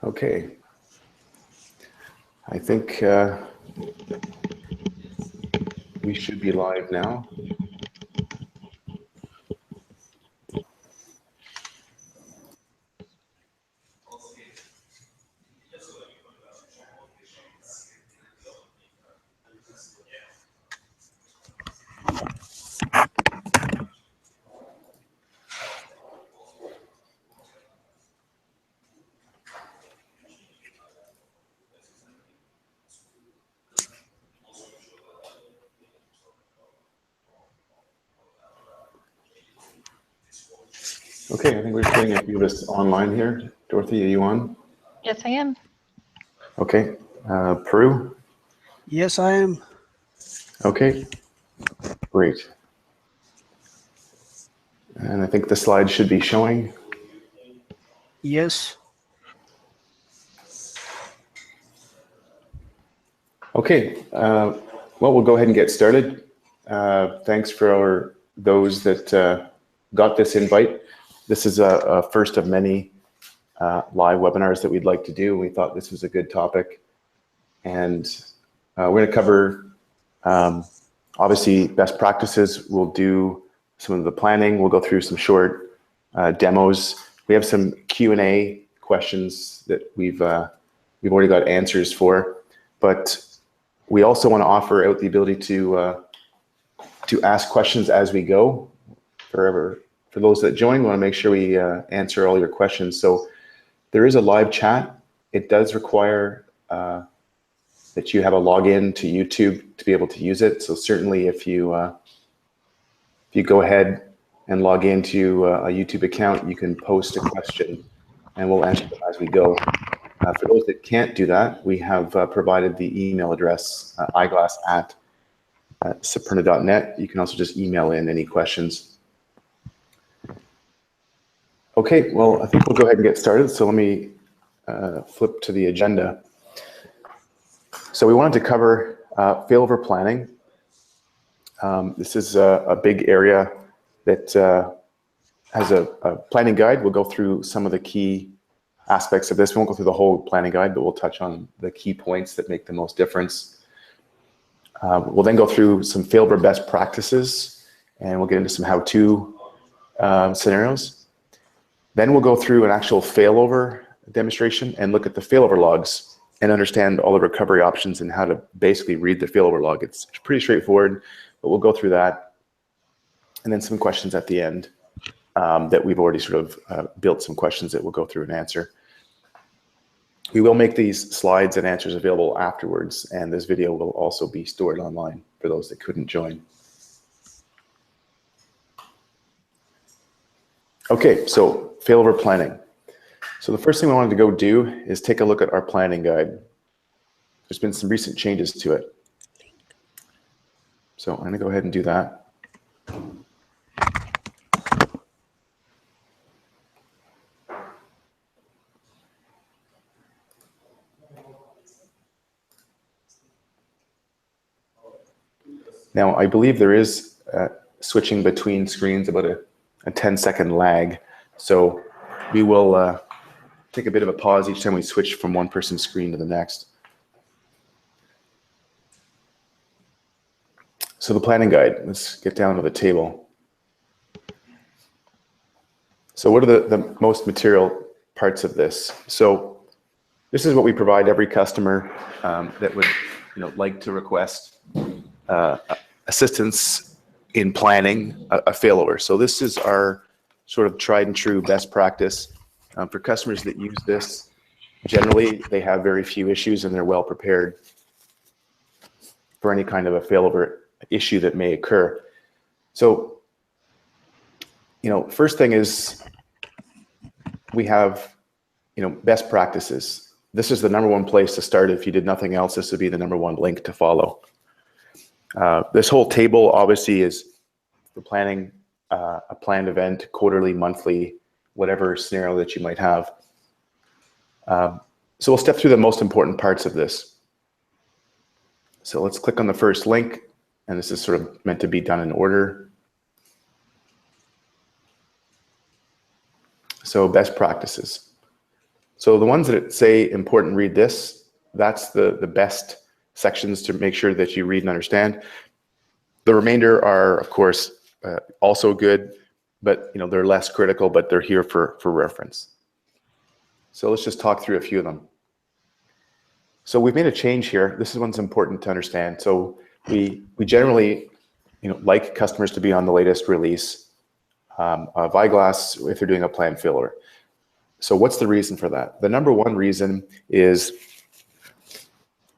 Okay. I think we should be live now. Okay, I think we're getting a few of us online here. Dorothy, are you on? Yes, I am. Okay. Peru? Yes, I am. Okay, great. And I think the slide should be showing. Yes. Okay, well, we'll go ahead and get started. Thanks for those that got this invite. This is a first of many live webinars that we'd like to do. We thought this was a good topic. And we're going to cover, obviously, best practices. We'll do some of the planning. We'll go through some short demos. We have some Q&A questions that we've already got answers for. But we also want to offer out the ability to ask questions as we go. For those that join, we want to make sure we answer all your questions. So there is a live chat. It does require that you have a login to YouTube to be able to use it. So certainly if you go ahead and log into a YouTube account, you can post a question and we'll answer them as we go. For those that can't do that, we have provided the email address, eyeglass@superna.net. You can also just email in any questions. Okay, well, I think we'll go ahead and get started. So let me flip to the agenda. So we wanted to cover failover planning. This is a big area that has a planning guide. We'll go through some of the key aspects of this. We won't go through the whole planning guide, but we'll touch on the key points that make the most difference. We'll then go through some failover best practices, and we'll get into some how-to scenarios. Then we'll go through an actual failover demonstration and look at the failover logs and understand all the recovery options and how to basically read the failover log. It's pretty straightforward, but we'll go through that. And then some questions at the end that we've already sort of built some questions that we'll go through and answer. We will make these slides and answers available afterwards, and this video will also be stored online for those that couldn't join. Okay, so failover planning. So the first thing we wanted to go do is take a look at our planning guide. There's been some recent changes to it. So I'm going to go ahead and do that. Now, I believe there is switching between screens, about a 10-second lag. So we will take a bit of a pause each time we switch from one person's screen to the next. So the planning guide, let's get down to the table. So what are the most material parts of this? So this is what we provide every customer that would like to request assistance in planning a failover. So this is our sort of tried and true best practice. For customers that use this, generally they have very few issues and they're well prepared for any kind of a failover issue that may occur. So, first thing is we have, best practices. This is the #1 place to start. If you did nothing else, this would be the #1 link to follow. This whole table obviously is for planning a planned event, quarterly, monthly, whatever scenario that you might have. So we'll step through the most important parts of this. So let's click on the first link, and this is sort of meant to be done in order. So best practices. So the ones that say important read this, that's the best sections to make sure that you read and understand. The remainder are, of course, also good, but they're less critical, but they're here for reference. So let's just talk through a few of them. So we've made a change here. This is one's important to understand. So we generally like customers to be on the latest release of Eyeglass if they're doing a planned failover. So what's the reason for that? The number one reason is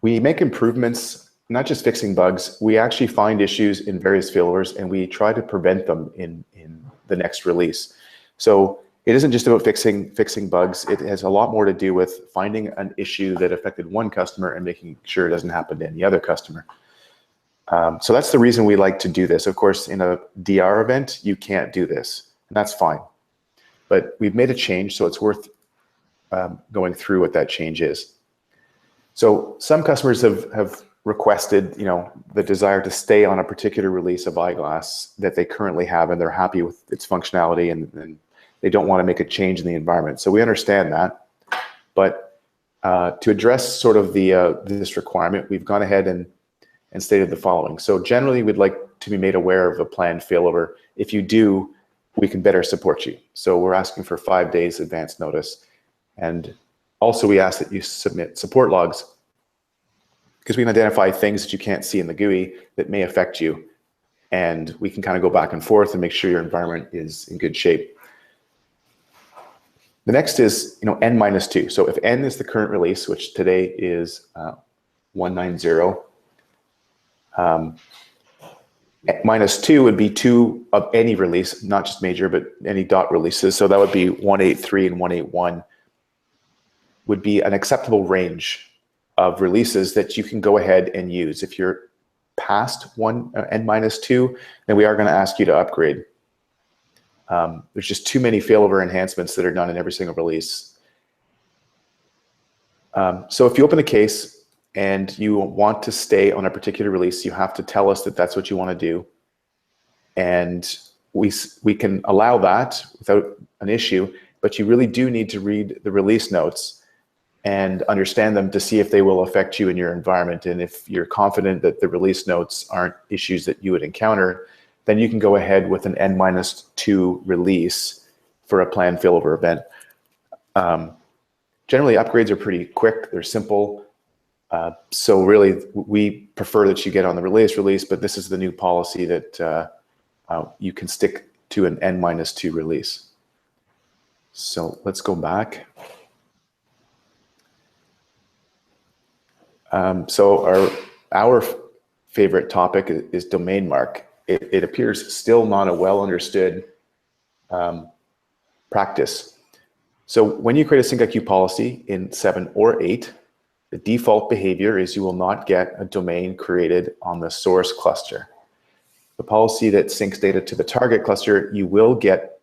we make improvements, not just fixing bugs. We actually find issues in various failovers and we try to prevent them in the next release. So it isn't just about fixing bugs. It has a lot more to do with finding an issue that affected one customer and making sure it doesn't happen to any other customer. So that's the reason we like to do this. Of course, in a DR event, you can't do this, and that's fine. But we've made a change, so it's worth going through what that change is. So some customers have requested, the desire to stay on a particular release of Eyeglass that they currently have, and they're happy with its functionality, and they don't want to make a change in the environment. So we understand that. But to address sort of this requirement, we've gone ahead and stated the following. So generally, we'd like to be made aware of a planned failover. If you do, we can better support you. So we're asking for 5 days advance notice. And also we ask that you submit support logs because we can identify things that you can't see in the GUI that may affect you. And we can kind of go back and forth and make sure your environment is in good shape. The next is, N-2. So if N is the current release, which today is 190, -2 would be 2 of any release, not just major, but any dot releases. So that would be 183 and 181 would be an acceptable range of releases that you can go ahead and use. If you're past N-2, then we are going to ask you to upgrade. There's just too many failover enhancements that are done in every single release. So if you open a case and you want to stay on a particular release, you have to tell us that that's what you want to do. And we can allow that without an issue, but you really do need to read the release notes and understand them to see if they will affect you in your environment. And if you're confident that the release notes aren't issues that you would encounter, then you can go ahead with an N-2 release for a planned failover event. Generally, upgrades are pretty quick. They're simple. So really, we prefer that you get on the release, but this is the new policy that you can stick to an N-2 release. So let's go back. So our favorite topic is domain mark. It appears still not a well understood practice. So when you create a SyncIQ policy in 7 or 8, the default behavior is you will not get a domain created on the source cluster. The policy that syncs data to the target cluster, you will get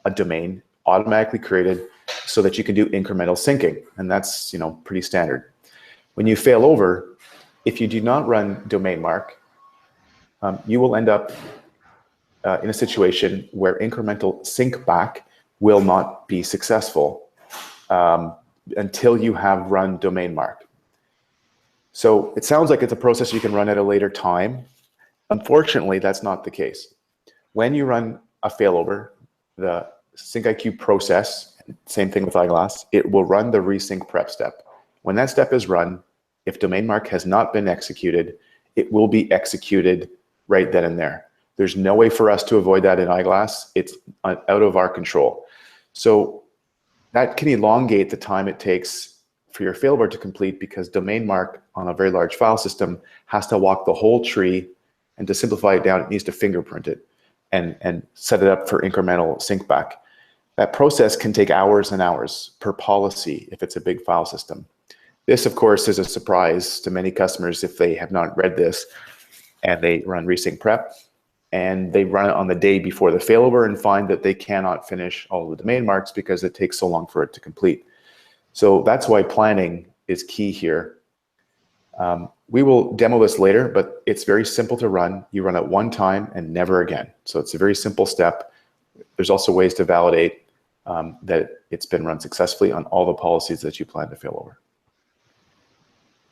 a domain automatically created so that you can do incremental syncing, and that's pretty standard. When you fail over, if you do not run domain mark, you will end up in a situation where incremental sync back will not be successful until you have run domain mark. So it sounds like it's a process you can run at a later time. Unfortunately, that's not the case. When you run a failover, the SyncIQ process, same thing with Eyeglass, it will run the resync prep step. When that step is run, if domain mark has not been executed, it will be executed right then and there. There's no way for us to avoid that in Eyeglass. It's out of our control. So that can elongate the time it takes for your failover to complete because domain mark on a very large file system has to walk the whole tree, and to simplify it down, it needs to fingerprint it and set it up for incremental sync back. That process can take hours and hours per policy if it's a big file system. This, of course, is a surprise to many customers if they have not read this and they run resync prep and they run it on the day before the failover and find that they cannot finish all the domain marks because it takes so long for it to complete. So that's why planning is key here. We will demo this later, but it's very simple to run. You run it one time and never again. So it's a very simple step. There's also ways to validate that it's been run successfully on all the policies that you plan to fail over.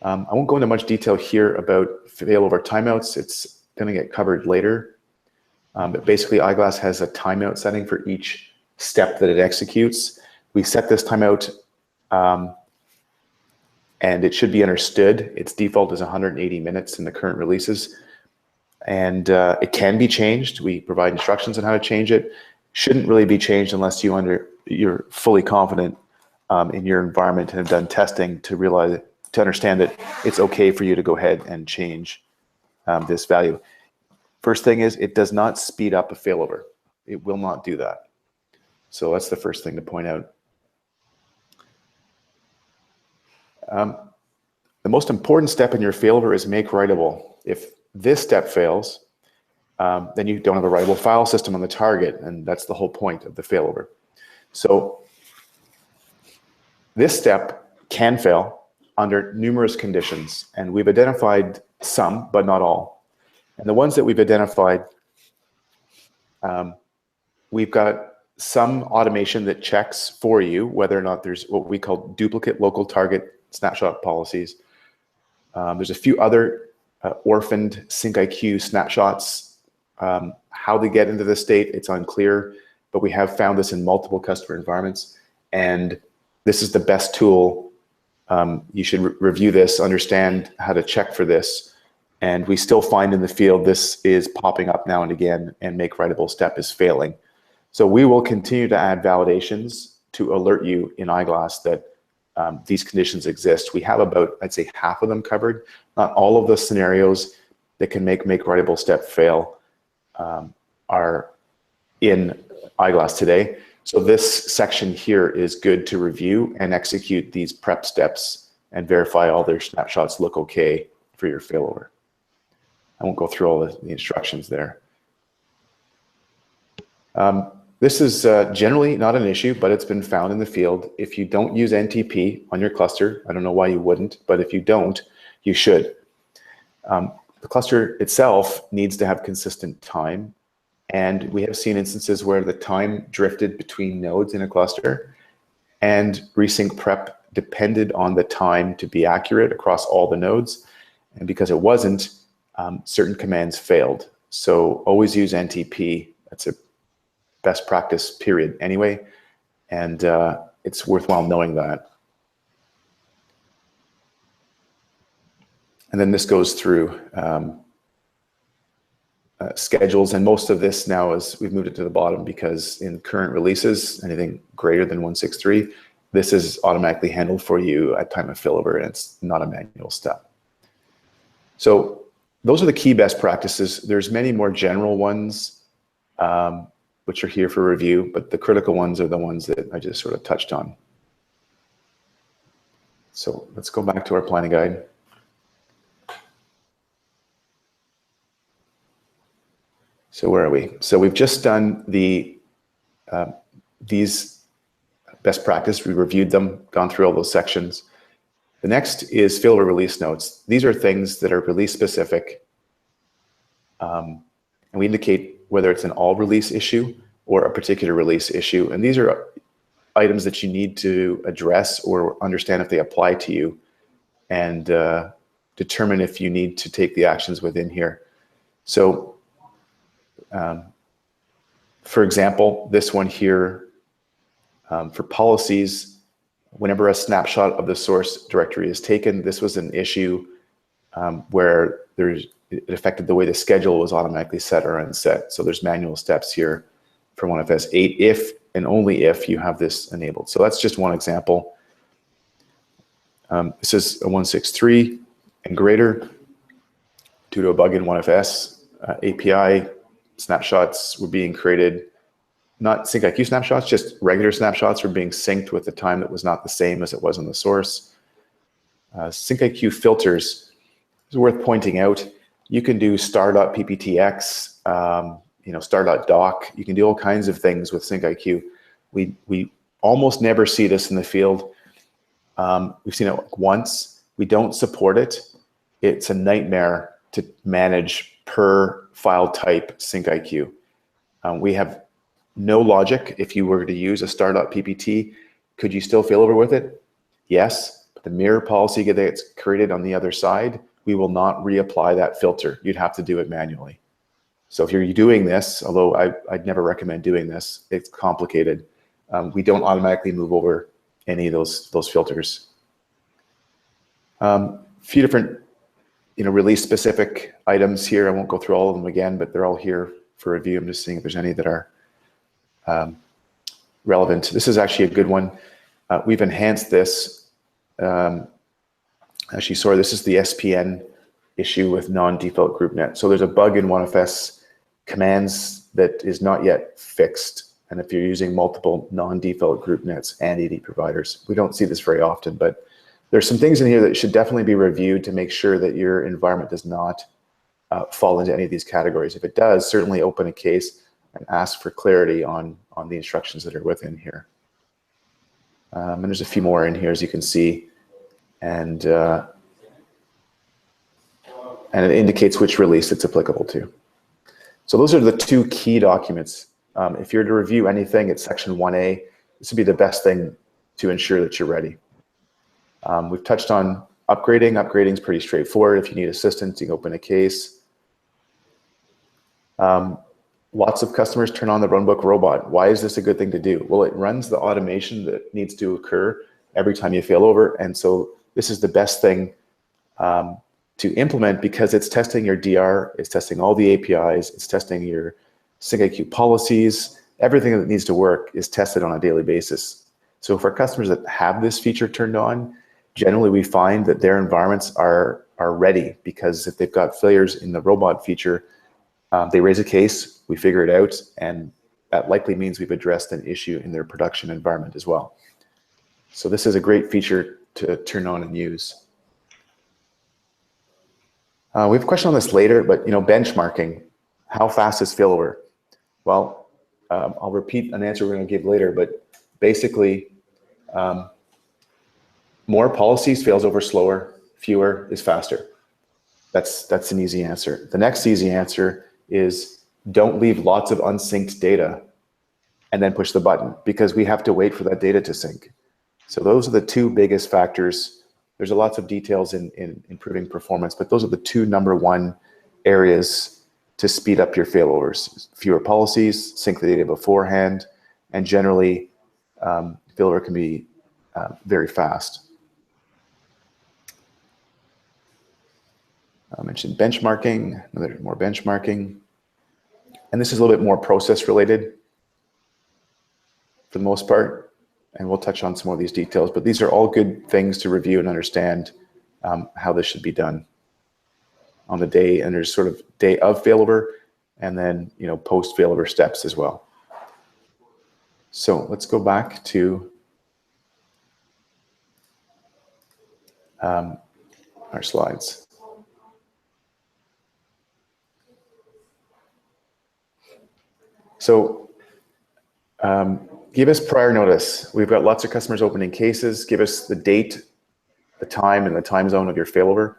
I won't go into much detail here about failover timeouts. It's going to get covered later. But basically, Eyeglass has a timeout setting for each step that it executes. We set this timeout, and it should be understood. Its default is 180 minutes in the current releases. And it can be changed. We provide instructions on how to change it. Shouldn't really be changed unless you're fully confident in your environment and have done testing to understand that it's okay for you to go ahead and change this value. First thing is, it does not speed up a failover. It will not do that. So that's the first thing to point out. The most important step in your failover is make writable. If this step fails, then you don't have a writable file system on the target, and that's the whole point of the failover. So this step can fail under numerous conditions, and we've identified some, but not all. And the ones that we've identified, we've got some automation that checks for you whether or not there's what we call duplicate local target snapshot policies. There's a few other orphaned SyncIQ snapshots. How they get into this state, it's unclear, but we have found this in multiple customer environments, and this is the best tool. You should review this, understand how to check for this, and we still find in the field this is popping up now and again, and make writable step is failing. So we will continue to add validations to alert you in Eyeglass that these conditions exist. We have about, I'd say, half of them covered. Not all of the scenarios that can make writable step fail are in Eyeglass today. So this section here is good to review and execute these prep steps and verify all their snapshots look okay for your failover. I won't go through all the instructions there. This is generally not an issue, but it's been found in the field. If you don't use NTP on your cluster, I don't know why you wouldn't, but if you don't, you should. The cluster itself needs to have consistent time, and we have seen instances where the time drifted between nodes in a cluster, and resync prep depended on the time to be accurate across all the nodes, and because it wasn't, certain commands failed. So always use NTP. That's a best practice period anyway, and it's worthwhile knowing that. And then this goes through schedules, and most of this now is, we've moved it to the bottom because in current releases, anything greater than 163, this is automatically handled for you at time of failover, and it's not a manual step. So those are the key best practices. There's many more general ones which are here for review, but the critical ones are the ones that I just sort of touched on. So let's go back to our planning guide. So where are we? So we've just done these best practice. We reviewed them, gone through all those sections. The next is failover release notes. These are things that are release specific, and we indicate whether it's an all release issue or a particular release issue. And these are items that you need to address or understand if they apply to you, and determine if you need to take the actions within here. So for example, this one here, for policies, whenever a snapshot of the source directory is taken, this was an issue where it affected the way the schedule was automatically set or unset. So there's manual steps here for 1FS8 if and only if you have this enabled. So that's just one example. This is a 163 and greater due to a bug in 1FS. API snapshots were being created, not SyncIQ snapshots, just regular snapshots were being synced with the time that was not the same as it was on the source. SyncIQ filters is worth pointing out. You can do star.pptx, star.doc. You can do all kinds of things with SyncIQ. We almost never see this in the field. We've seen it once. We don't support it. It's a nightmare to manage per file type SyncIQ. We have no logic. If you were to use a star.ppt, could you still failover with it? Yes, but the mirror policy that's created on the other side, we will not reapply that filter. You'd have to do it manually. So if you're doing this, although I'd never recommend doing this, it's complicated. We don't automatically move over any of those filters. Few different, release specific items here. I won't go through all of them again, but they're all here for review. I'm just seeing if there's any that are relevant. This is actually a good one. We've enhanced this. Actually, sorry, this is the SPN issue with non-default GroupNet. So there's a bug in OneFS commands that is not yet fixed. And if you're using multiple non-default GroupNets and AD providers, we don't see this very often, but there's some things in here that should definitely be reviewed to make sure that your environment does not fall into any of these categories. If it does, certainly open a case and ask for clarity on the instructions that are within here. And there's a few more in here, as you can see, and it indicates which release it's applicable to. So those are the two key documents. If you're to review anything, it's section 1A. This would be the best thing to ensure that you're ready. We've touched on upgrading. Upgrading is pretty straightforward. If you need assistance, you can open a case. Lots of customers turn on the runbook robot. Why is this a good thing to do? Well, it runs the automation that needs to occur every time you fail over. And so this is the best thing to implement because it's testing your DR, it's testing all the APIs, it's testing your SyncIQ policies. Everything that needs to work is tested on a daily basis. So for customers that have this feature turned on, generally we find that their environments are ready because if they've got failures in the robot feature, they raise a case, we figure it out, and that likely means we've addressed an issue in their production environment as well. So this is a great feature to turn on and use. We have a question on this later, but benchmarking, how fast is failover? Well, I'll repeat an answer we're going to give later, but basically, more policies fails over slower, fewer is faster. That's an easy answer. The next easy answer is don't leave lots of unsynced data and then push the button because we have to wait for that data to sync. So those are the two biggest factors. There's lots of details in improving performance, but those are the two #1 areas to speed up your failovers. Fewer policies, sync the data beforehand, and generally failover can be very fast. I mentioned benchmarking, another more benchmarking. And this is a little bit more process related for the most part. And we'll touch on some more of these details, but these are all good things to review and understand how this should be done on the day. And there's sort of day of failover and then, post failover steps as well. So let's go back to our slides. So give us prior notice. We've got lots of customers opening cases. Give us the date, the time, and the time zone of your failover,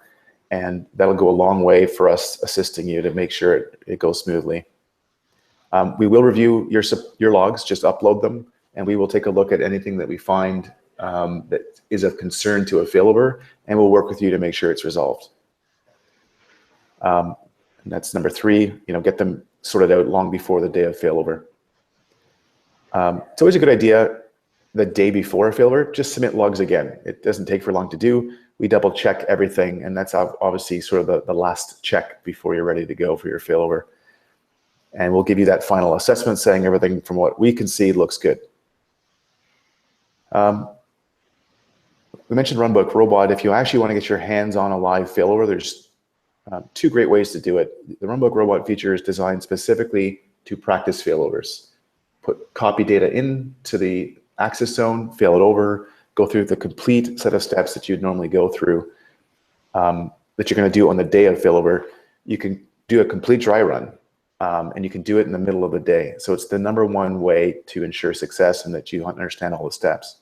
and that'll go a long way for us assisting you to make sure it goes smoothly. We will review your logs, just upload them, and we will take a look at anything that we find that is of concern to a failover, and we'll work with you to make sure it's resolved. And that's #3, get them sorted out long before the day of failover. It's always a good idea the day before a failover, just submit logs again. It doesn't take for long to do. We double check everything, and that's obviously sort of the last check before you're ready to go for your failover. And we'll give you that final assessment saying everything from what we can see looks good. We mentioned runbook robot. If you actually want to get your hands on a live failover, there's two great ways to do it. The runbook robot feature is designed specifically to practice failovers. Put copy data into the access zone, fail it over, go through the complete set of steps that you'd normally go through that you're going to do on the day of failover. You can do a complete dry run, and you can do it in the middle of the day. So it's the #1 way to ensure success and that you understand all the steps.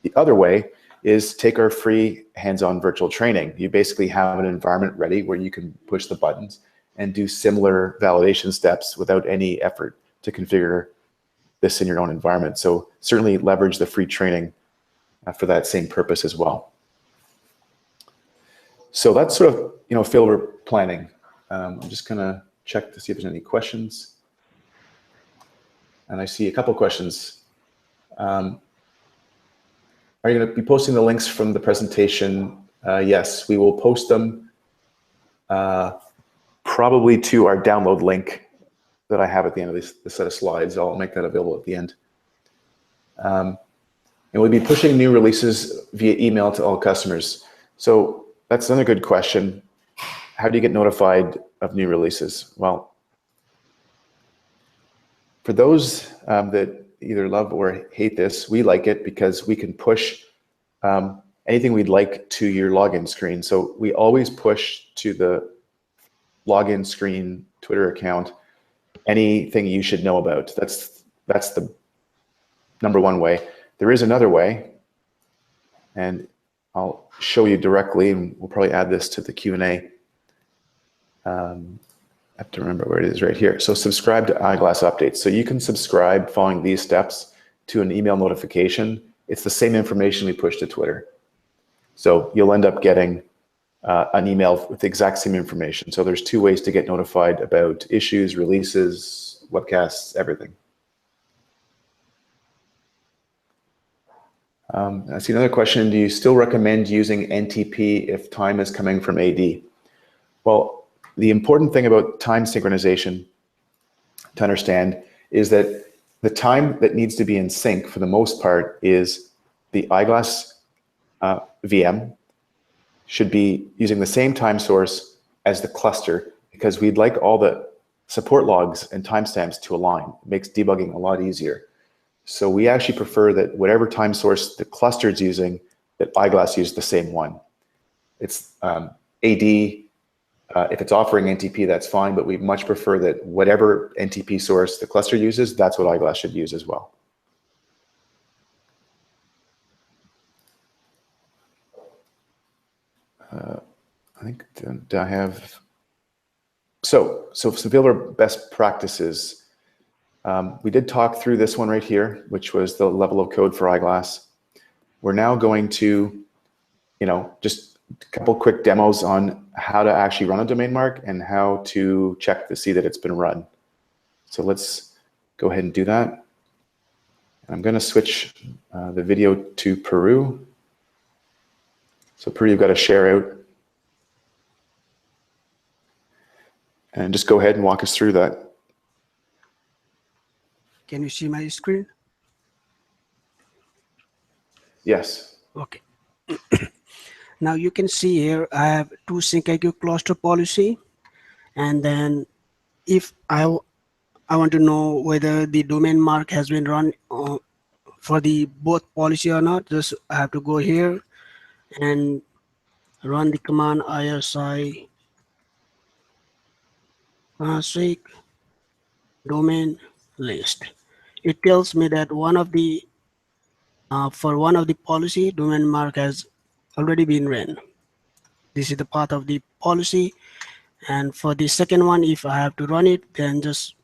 The other way is take our free hands-on virtual training. You basically have an environment ready where you can push the buttons and do similar validation steps without any effort to configure your this in your own environment. So certainly leverage the free training for that same purpose as well. So that's sort of, failover planning. I'm just gonna check to see if there's any questions. And I see a couple questions. Are you gonna be posting the links from the presentation? Yes, we will post them probably to our download link that I have at the end of this set of slides. I'll make that available at the end. And we'll be pushing new releases via email to all customers. So that's another good question. How do you get notified of new releases? Well, for those that either love or hate this, we like it because we can push anything we'd like to your login screen. So we always push to the login screen Twitter account anything you should know about. That's the number one way. There is another way, and I'll show you directly, and we'll probably add this to the Q&A. I have to remember where it is right here. So subscribe to Eyeglass updates. So you can subscribe following these steps to an email notification. It's the same information we push to Twitter. So you'll end up getting an email with the exact same information. So there's two ways to get notified about issues, releases, webcasts, everything. I see another question. Do you still recommend using NTP if time is coming from AD? Well, the important thing about time synchronization to understand is that the time that needs to be in sync for the most part is the Eyeglass VM should be using the same time source as the cluster, because we'd like all the support logs and timestamps to align. It makes debugging a lot easier. So we actually prefer that whatever time source the cluster is using, that Eyeglass use the same one. It's AD, if it's offering NTP, that's fine, but we much prefer that whatever NTP source the cluster uses, that's what Eyeglass should use as well. I think, do I have, so some failover best practices. We did talk through this one right here, which was the level of code for Eyeglass. We're now going to, just a couple quick demos on how to actually run a domain mark and how to check to see that it's been run. So let's go ahead and do that. I'm going to switch the video to Peru. So Peru, you've got to share out. And just go ahead and walk us through that. Can you see my screen? Yes. Okay. Now you can see here I have two SyncIQ cluster policy, and then if I want to know whether the domain mark has been run for the both policy or not, just I have to go here and run the command ISI config domain list. It tells me that one of the for one of the policy, domain mark has already been ran. This is the path of the policy, and for the second one, if I have to run it, then just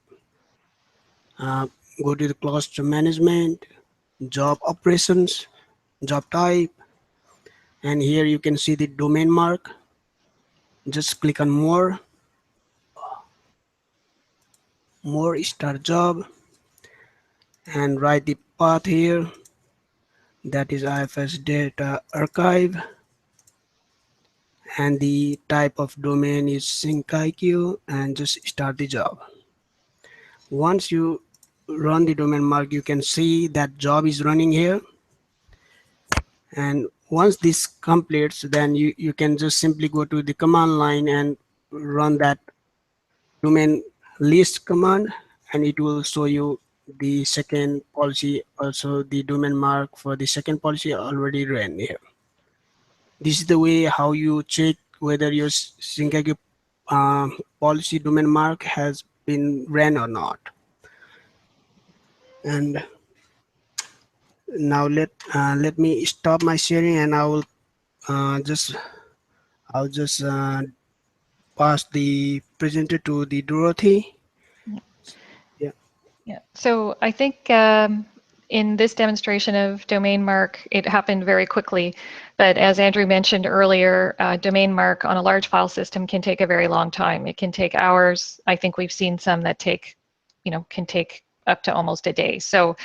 go to the cluster management, job operations, job type, and here you can see the domain mark. Just click on more, start job, and write the path here. That is IFS data archive, and the type of domain is SyncIQ, and just start the job. Once you run the domain mark, you can see that job is running here. And once this completes, then you can just simply go to the command line and run that domain list command, and it will show you the second policy, also the domain mark for the second policy already ran here. This is the way how you check whether your SyncIQ policy domain mark has been ran or not. And now let me stop my sharing, and I will I'll just pass the presenter to the Dorothy. Yeah. Yeah. Yeah, so I think in this demonstration of domain mark, it happened very quickly. But as Andrew mentioned earlier, domain mark on a large file system can take a very long time. It can take hours. I think we've seen some that take, can take up to almost a day. So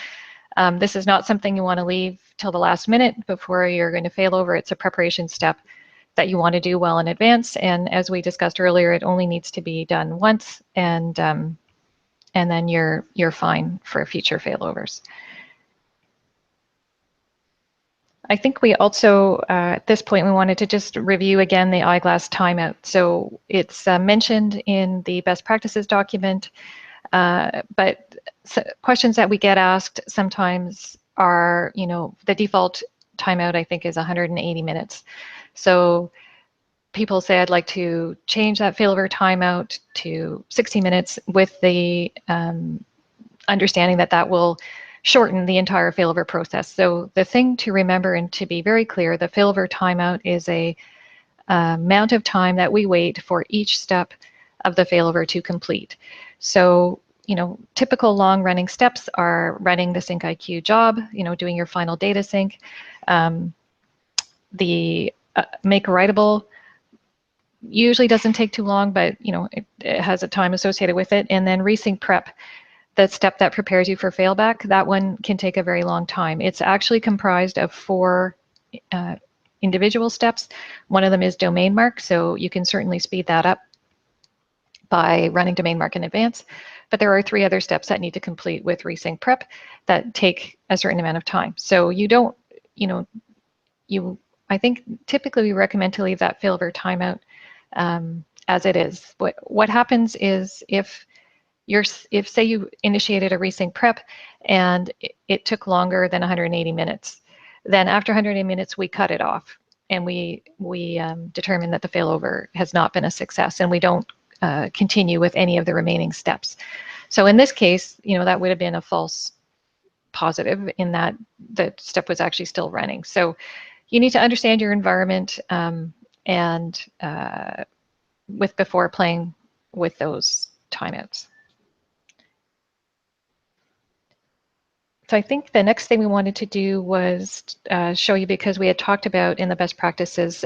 this is not something you want to leave till the last minute before you're going to fail over. It's a preparation step that you want to do well in advance. And as we discussed earlier, it only needs to be done once, and then you're fine for future failovers. I think we also, at this point, we wanted to just review again the eyeglass timeout. So it's mentioned in the best practices document, but questions that we get asked sometimes are, the default timeout, I think, is 180 minutes. So people say, I'd like to change that failover timeout to 60 minutes with the understanding that that will shorten the entire failover process. So the thing to remember and to be very clear, the failover timeout is a amount of time that we wait for each step of the failover to complete. So, typical long running steps are running the SyncIQ job, doing your final data sync. The make writable usually doesn't take too long, but it has a time associated with it. And then resync prep, the step that prepares you for failback, that one can take a very long time. It's actually comprised of 4 individual steps. One of them is domain mark, so you can certainly speed that up by running domain mark in advance. But there are 3 other steps that need to complete with resync prep that take a certain amount of time. So you don't, I think typically we recommend to leave that failover timeout as it is. What happens is if say you initiated a resync prep and it took longer than 180 minutes, then after 180 minutes we cut it off and we determine that the failover has not been a success, and we don't continue with any of the remaining steps. So in this case, that would have been a false positive in that the step was actually still running. So you need to understand your environment and before playing with those timeouts. So I think the next thing we wanted to do was show you, because we had talked about in the best practices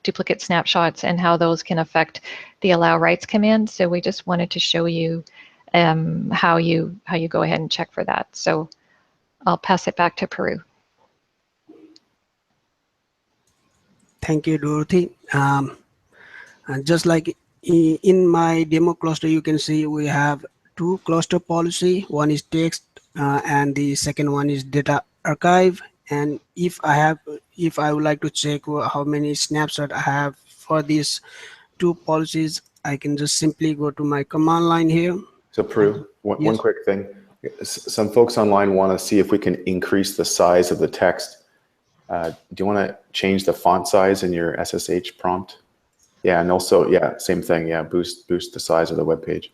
duplicate snapshots and how those can affect the allow writes command. So we just wanted to show you how you go ahead and check for that. So I'll pass it back to Peru. Thank you, Dorothy. And just like in my demo cluster, you can see we have 2 cluster policy. One is text and the second one is data archive. And if I would like to check how many snapshots I have for these 2 policies, I can just simply go to my command line here. So Peru, one quick thing. Some folks online want to see if we can increase the size of the text. Do you want to change the font size in your SSH prompt? Yeah, and also, yeah, same thing. Yeah, boost the size of the web page.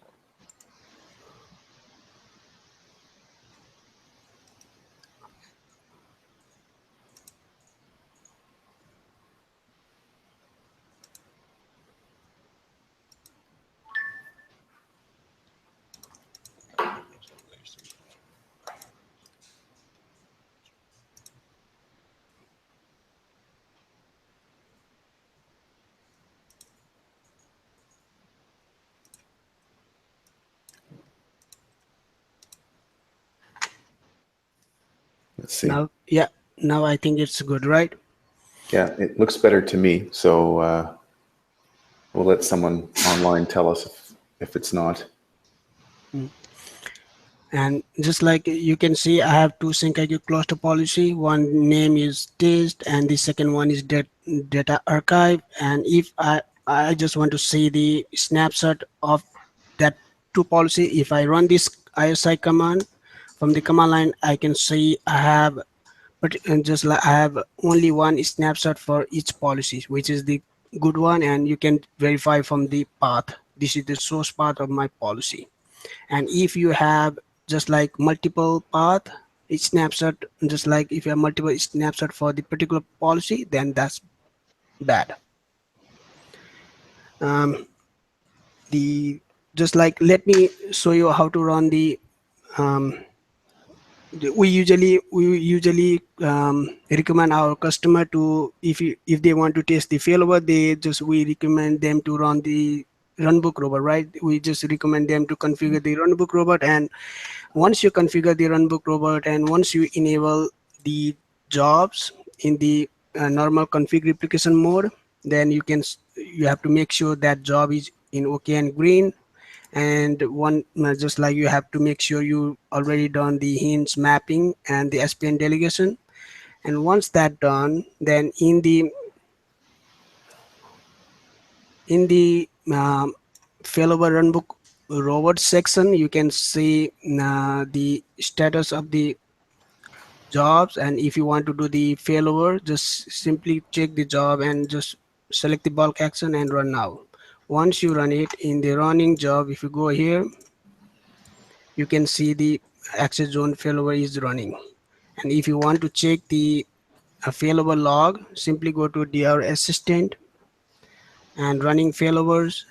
Let's see. Now I think it's good, right? Yeah, it looks better to me. So we'll let someone online tell us if it's not. And just like you can see, I have 2 SyncIQ cluster policy. One name is test and the second one is data archive. And if I just want to see the snapshot of that 2 policy, if I run this ISI command from the command line, I can see I have, but just like I have only 1 snapshot for each policy, which is the good one, and you can verify from the path. This is the source path of my policy. And if you have just like multiple path, each snapshot, just like if you have multiple snapshot for the particular policy, then that's bad. Just like let me show you how to run the we usually recommend our customer to, if they want to test the failover, we recommend them to run the runbook robot, right? We just recommend them to configure the runbook robot, and once you configure the runbook robot and once you enable the jobs in the normal config replication mode, then you have to make sure that job is in OK and green. And just like you have to make sure you already done the hints mapping and the SPN delegation. And once that done, then in the failover runbook robot section, you can see the status of the jobs. And if you want to do the failover, just simply check the job and just select the bulk action and run now. Once you run it in the running job, if you go here, you can see the access zone failover is running. And if you want to check the failover log, simply go to DR assistant and running failovers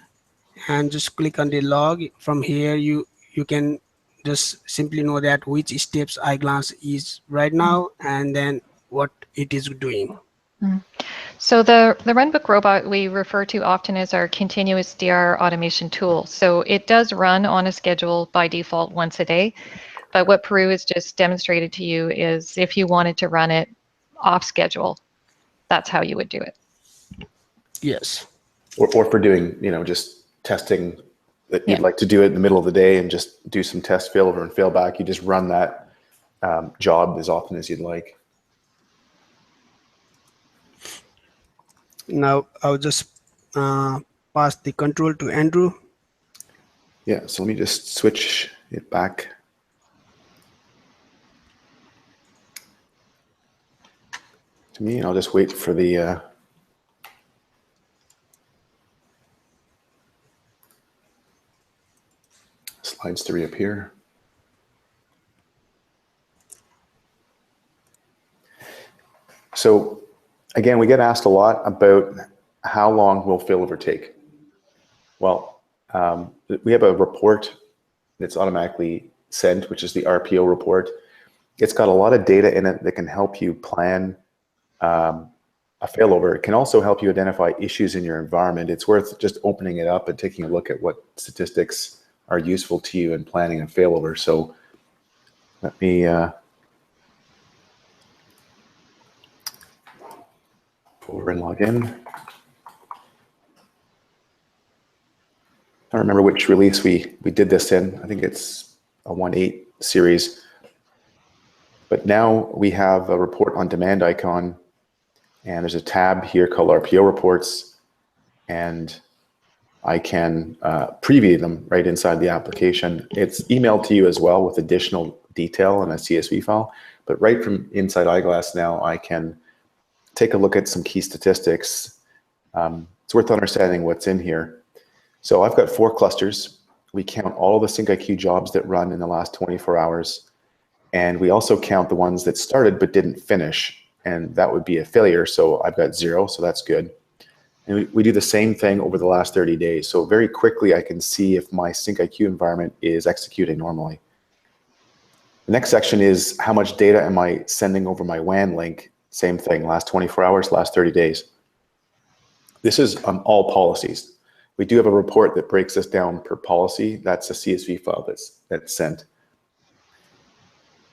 and just click on the log. From here you can just simply know that which steps Eyeglass is right now and then what it is doing. So the runbook robot we refer to often as our continuous DR automation tool. So it does run on a schedule by default once a day. But what Peru has just demonstrated to you is if you wanted to run it off schedule, that's how you would do it. Yes. Or for doing, just testing that you'd like to do it in the middle of the day and just do some test failover and failback. You just run that job as often as you'd like. Now I'll just pass the control to Andrew. Yeah, so let me just switch it back. To me, and I'll just wait for the slides to reappear. So again, we get asked a lot about how long will failover take. Well, we have a report that's automatically sent, which is the RPO report. It's got a lot of data in it that can help you plan a failover. It can also help you identify issues in your environment. It's worth just opening it up and taking a look at what statistics are useful to you in planning a failover. So let me over and log in. I don't remember which release we did this in. I think it's a 1.8 series. But now we have a report on demand icon, and there's a tab here called RPO reports, and I can preview them right inside the application. It's emailed to you as well with additional detail in a CSV file, but right from inside Eyeglass now, I can take a look at some key statistics. It's worth understanding what's in here. So I've got 4 clusters. We count all of the SyncIQ jobs that run in the last 24 hours. And we also count the ones that started but didn't finish. And that would be a failure. So I've got 0, so that's good. And we do the same thing over the last 30 days. So very quickly, I can see if my SyncIQ environment is executing normally. The next section is how much data am I sending over my WAN link? Same thing, last 24 hours, last 30 days. This is all policies. We do have a report that breaks this down per policy. That's a CSV file that's sent.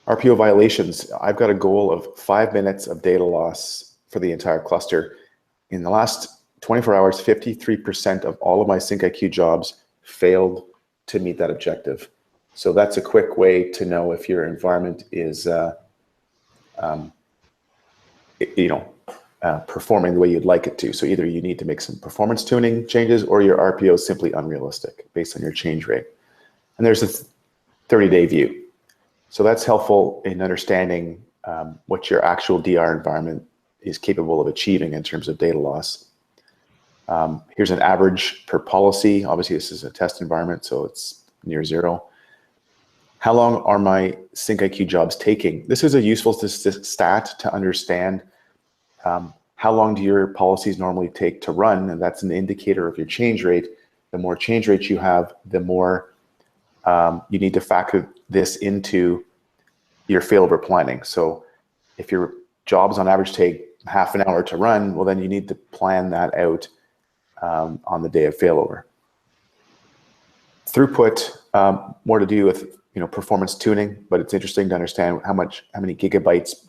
RPO violations, I've got a goal of 5 minutes of data loss for the entire cluster. In the last 24 hours, 53% of all of my SyncIQ jobs failed to meet that objective. So that's a quick way to know if your environment is performing the way you'd like it to. So either you need to make some performance tuning changes or your RPO is simply unrealistic based on your change rate. And there's a 30-day view. So that's helpful in understanding what your actual DR environment is capable of achieving in terms of data loss. Here's an average per policy. Obviously, this is a test environment, so it's near 0. How long are my SyncIQ jobs taking? This is a useful stat to understand how long do your policies normally take to run, and that's an indicator of your change rate. The more change rate you have, the more you need to factor this into your failover planning. So if your jobs on average take half an hour to run, well, then you need to plan that out on the day of failover. Throughput, more to do with performance tuning, but it's interesting to understand how many gigabytes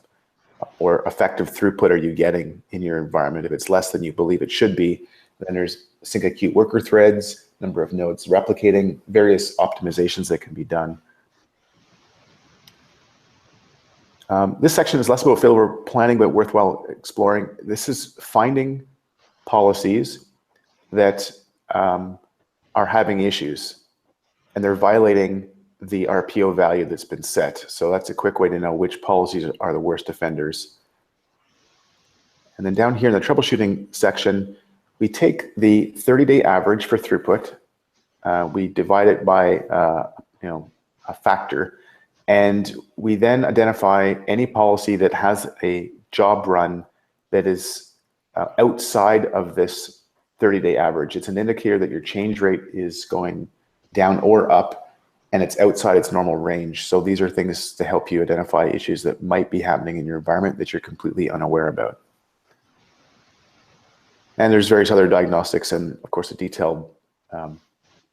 or effective throughput are you getting in your environment. If it's less than you believe it should be, then there's SyncIQ worker threads, number of nodes replicating, various optimizations that can be done. This section is less about failover planning, but worthwhile exploring. This is finding policies that are having issues, and they're violating the RPO value that's been set. So that's a quick way to know which policies are the worst offenders. And then down here in the troubleshooting section, we take the 30-day average for throughput. We divide it by a factor, and we then identify any policy that has a job run that is outside of this 30-day average. It's an indicator that your change rate is going down or up, and it's outside its normal range. So these are things to help you identify issues that might be happening in your environment that you're completely unaware about. And there's various other diagnostics and, of course, a detailed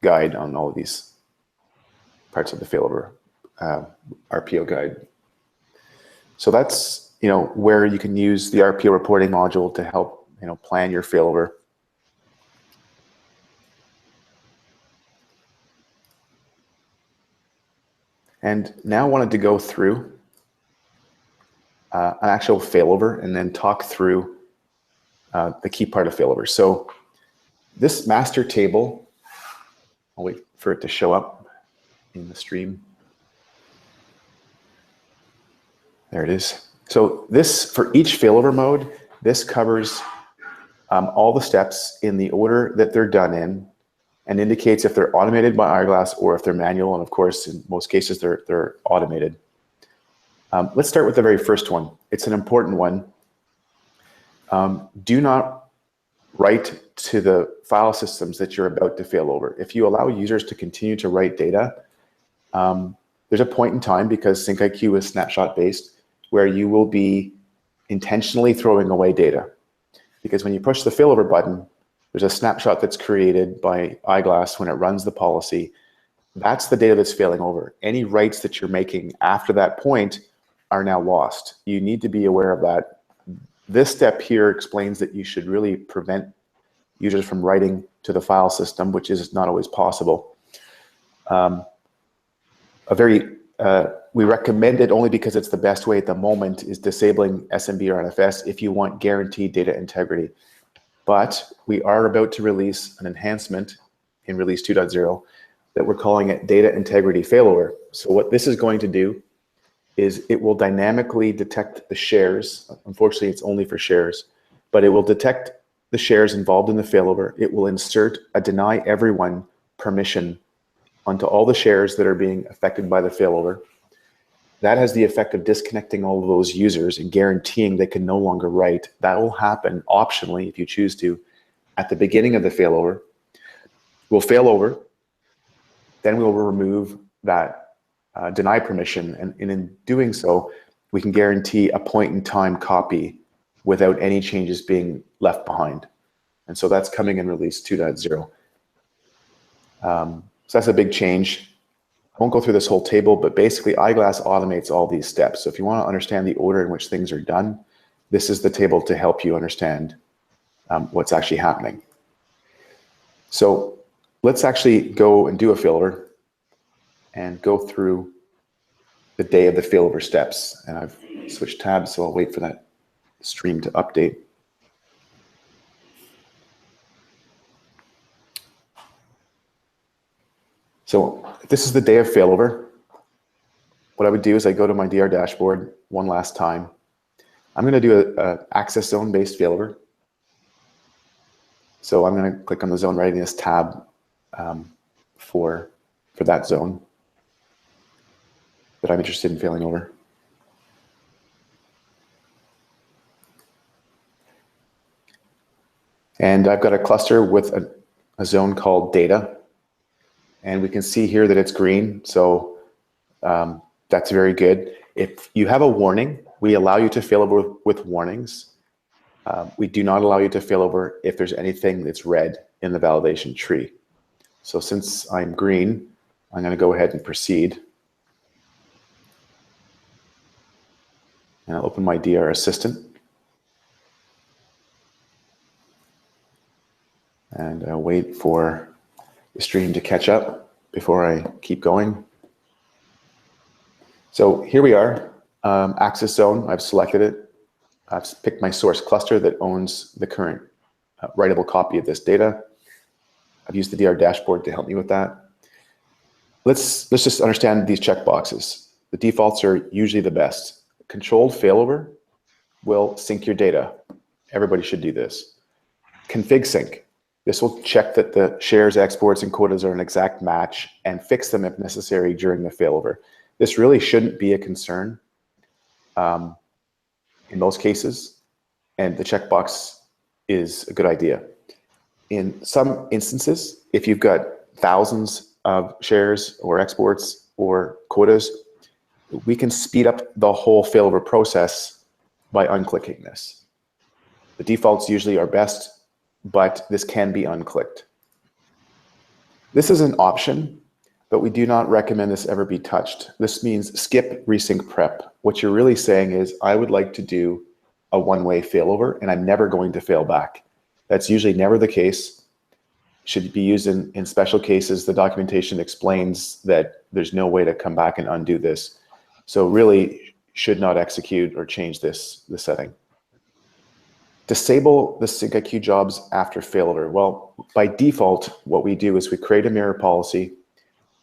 guide on all of these parts of the failover RPO guide. So that's where you can use the RPO reporting module to help plan your failover. And now I wanted to go through an actual failover and then talk through the key part of failover. So this master table, I'll wait for it to show up in the stream. There it is. So this, for each failover mode, this covers all the steps in the order that they're done in, and indicates if they're automated by Eyeglass or if they're manual. And of course, in most cases, they're automated. Let's start with the very first one. It's an important one. Do not write to the file systems that you're about to fail over. If you allow users to continue to write data, there's a point in time, because SyncIQ is snapshot-based, where you will be intentionally throwing away data. Because when you push the failover button, there's a snapshot that's created by Eyeglass when it runs the policy. That's the data that's failing over. Any writes that you're making after that point are now lost. You need to be aware of that. This step here explains that you should really prevent users from writing to the file system, which is not always possible. We recommend it only because it's the best way at the moment, is disabling SMB or NFS if you want guaranteed data integrity. But we are about to release an enhancement in release 2.0 that we're calling it data integrity failover. So what this is going to do is it will dynamically detect the shares. Unfortunately, it's only for shares, but it will detect the shares involved in the failover. It will insert a deny everyone permission onto all the shares that are being affected by the failover. That has the effect of disconnecting all of those users and guaranteeing they can no longer write. That will happen optionally, if you choose to, at the beginning of the failover. We'll fail over, then we'll remove that deny permission, and in doing so, we can guarantee a point-in-time copy without any changes being left behind. And so that's coming in release 2.0. So that's a big change. I won't go through this whole table, but basically Eyeglass automates all these steps. So if you want to understand the order in which things are done, this is the table to help you understand what's actually happening. So let's actually go and do a failover and go through the day of the failover steps. And I've switched tabs, so I'll wait for that stream to update. So this is the day of failover. What I would do is I go to my DR dashboard one last time. I'm going to do a access zone based failover. So I'm going to click on the zone readiness tab for that zone that I'm interested in failing over. And I've got a cluster with a zone called data. And we can see here that it's green, so that's very good. If you have a warning, we allow you to failover with warnings. We do not allow you to failover if there's anything that's red in the validation tree. So since I'm green, I'm going to go ahead and proceed. And I'll open my DR Assistant. And I'll wait for the stream to catch up before I keep going. So here we are, Access Zone. I've selected it. I've picked my source cluster that owns the current writable copy of this data. I've used the DR dashboard to help me with that. Let's just understand these checkboxes. The defaults are usually the best. Controlled failover will sync your data. Everybody should do this. Config sync. This will check that the shares, exports, and quotas are an exact match and fix them if necessary during the failover. This really shouldn't be a concern in most cases, and the checkbox is a good idea. In some instances, if you've got thousands of shares or exports or quotas, we can speed up the whole failover process by unclicking this. The defaults usually are best, but this can be unclicked. This is an option, but we do not recommend this ever be touched. This means skip resync prep. What you're really saying is, I would like to do a one-way failover and I'm never going to fail back. That's usually never the case. Should be used in special cases. The documentation explains that there's no way to come back and undo this. So really should not execute or change this setting. Disable the SyncIQ jobs after failover. Well, by default, what we do is we create a mirror policy,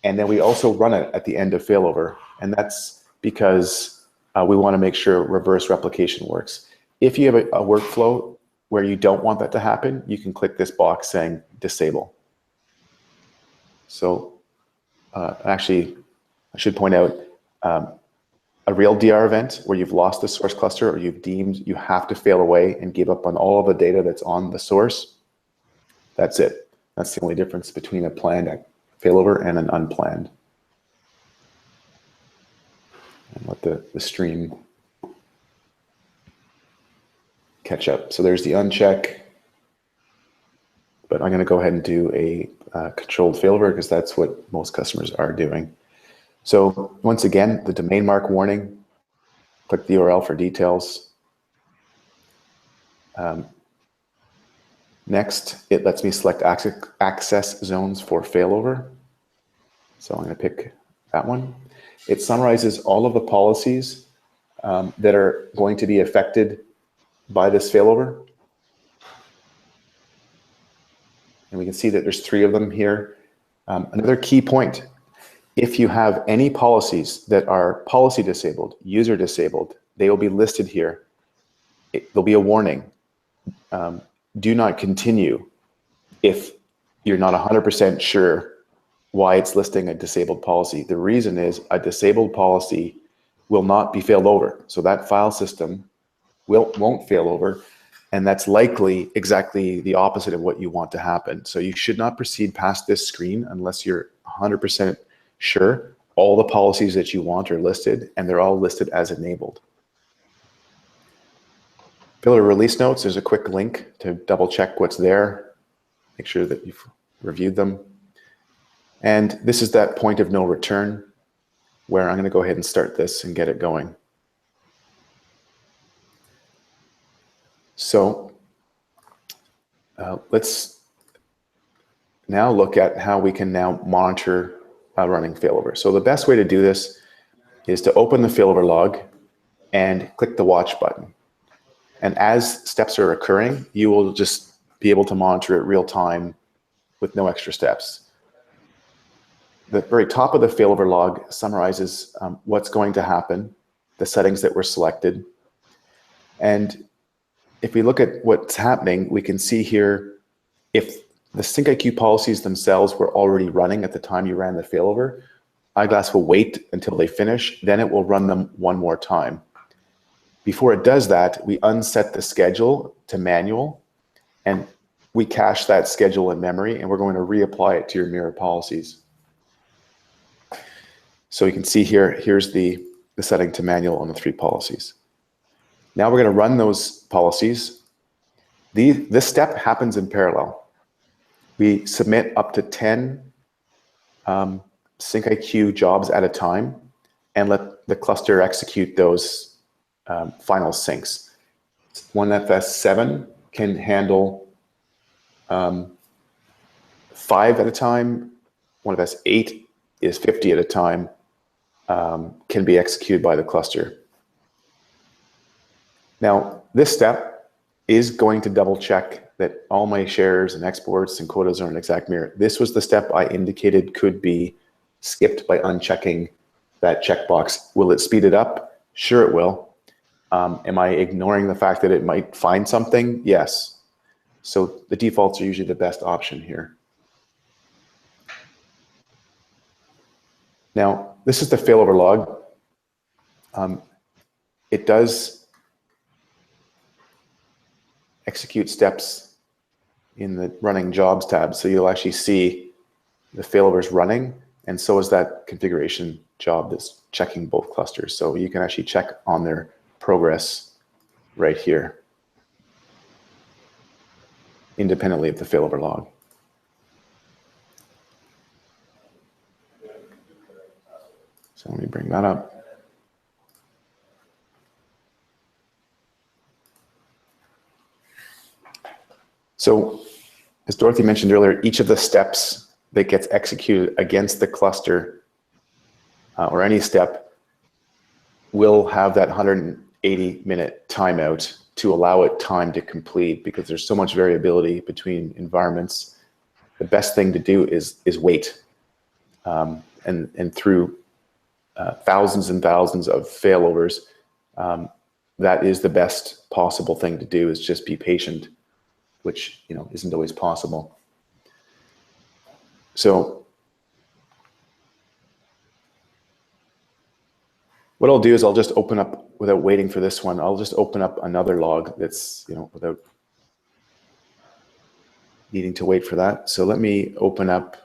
and then we also run it at the end of failover. And that's because we want to make sure reverse replication works. If you have a workflow where you don't want that to happen, you can click this box saying disable. So actually, I should point out, a real DR event where you've lost the source cluster or you've deemed you have to fail away and give up on all of the data that's on the source, that's it. That's the only difference between a planned failover and an unplanned. And let the stream catch up. So there's the uncheck, but I'm going to go ahead and do a controlled failover because that's what most customers are doing. So once again, the domain mark warning, click the URL for details. Next, it lets me select access zones for failover. So I'm going to pick that one. It summarizes all of the policies that are going to be affected by this failover. And we can see that there's 3 of them here. Another key point, if you have any policies that are policy disabled, user disabled, they will be listed here. There'll be a warning. Do not continue if you're not 100% sure why it's listing a disabled policy. The reason is a disabled policy will not be failed over. So that file system won't fail over. And that's likely exactly the opposite of what you want to happen. So you should not proceed past this screen unless you're 100% sure all the policies that you want are listed and they're all listed as enabled. Failover release notes, there's a quick link to double check what's there. Make sure that you've reviewed them. And this is that point of no return where I'm going to go ahead and start this and get it going. So let's now look at how we can now monitor running failover. So the best way to do this is to open the failover log and click the watch button. And as steps are occurring, you will just be able to monitor it real time with no extra steps. The very top of the failover log summarizes what's going to happen, the settings that were selected. And if we look at what's happening, we can see here if the SyncIQ policies themselves were already running at the time you ran the failover, Eyeglass will wait until they finish, then it will run them one more time. Before it does that, we unset the schedule to manual, and we cache that schedule in memory, and we're going to reapply it to your mirror policies. So you can see here, here's the setting to manual on the 3 policies. Now we're going to run those policies. This step happens in parallel. We submit up to 10 SyncIQ jobs at a time and let the cluster execute those final syncs. One FS7 can handle 5 at a time. One FS8 is 50 at a time, can be executed by the cluster. Now, this step is going to double check that all my shares and exports and quotas are an exact mirror. This was the step I indicated could be skipped by unchecking that checkbox. Will it speed it up? Sure it will. Am I ignoring the fact that it might find something? Yes. So the defaults are usually the best option here. Now, this is the failover log. It does execute steps in the running jobs tab. So you'll actually see the failovers running, and so is that configuration job that's checking both clusters. So you can actually check on their progress right here, independently of the failover log. So let me bring that up. So as Dorothy mentioned earlier, each of the steps that gets executed against the cluster or any step will have that 180-minute timeout to allow it time to complete, because there's so much variability between environments. The best thing to do is wait. And through thousands and thousands of failovers, that is the best possible thing to do, is just be patient, which isn't always possible. So what I'll do is I'll just open up, without waiting for this one, I'll just open up another log that's, without needing to wait for that. So let me open up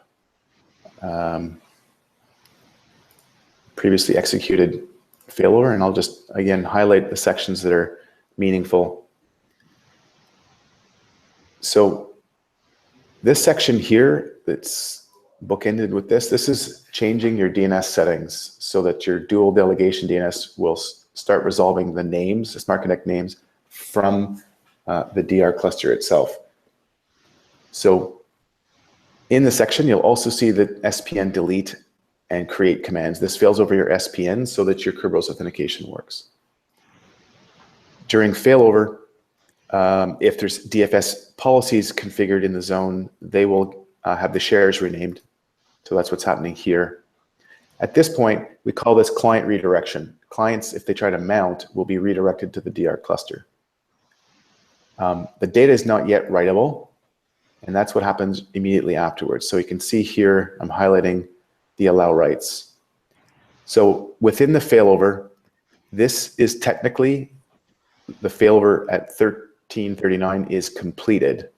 previously executed failover, and I'll just, again, highlight the sections that are meaningful. So this section here that's bookended with this is changing your DNS settings so that your dual delegation DNS will start resolving the names, the Smart Connect names, from the DR cluster itself. So in the section, you'll also see the SPN delete and create commands. This fails over your SPN so that your Kerberos authentication works. During failover, if there's DFS policies configured in the zone, they will have the shares renamed. So that's what's happening here. At this point, we call this client redirection. Clients, if they try to mount, will be redirected to the DR cluster. The data is not yet writable, and that's what happens immediately afterwards. So you can see here, I'm highlighting the allow writes. So within the failover, this is technically the failover at 1339 is completed.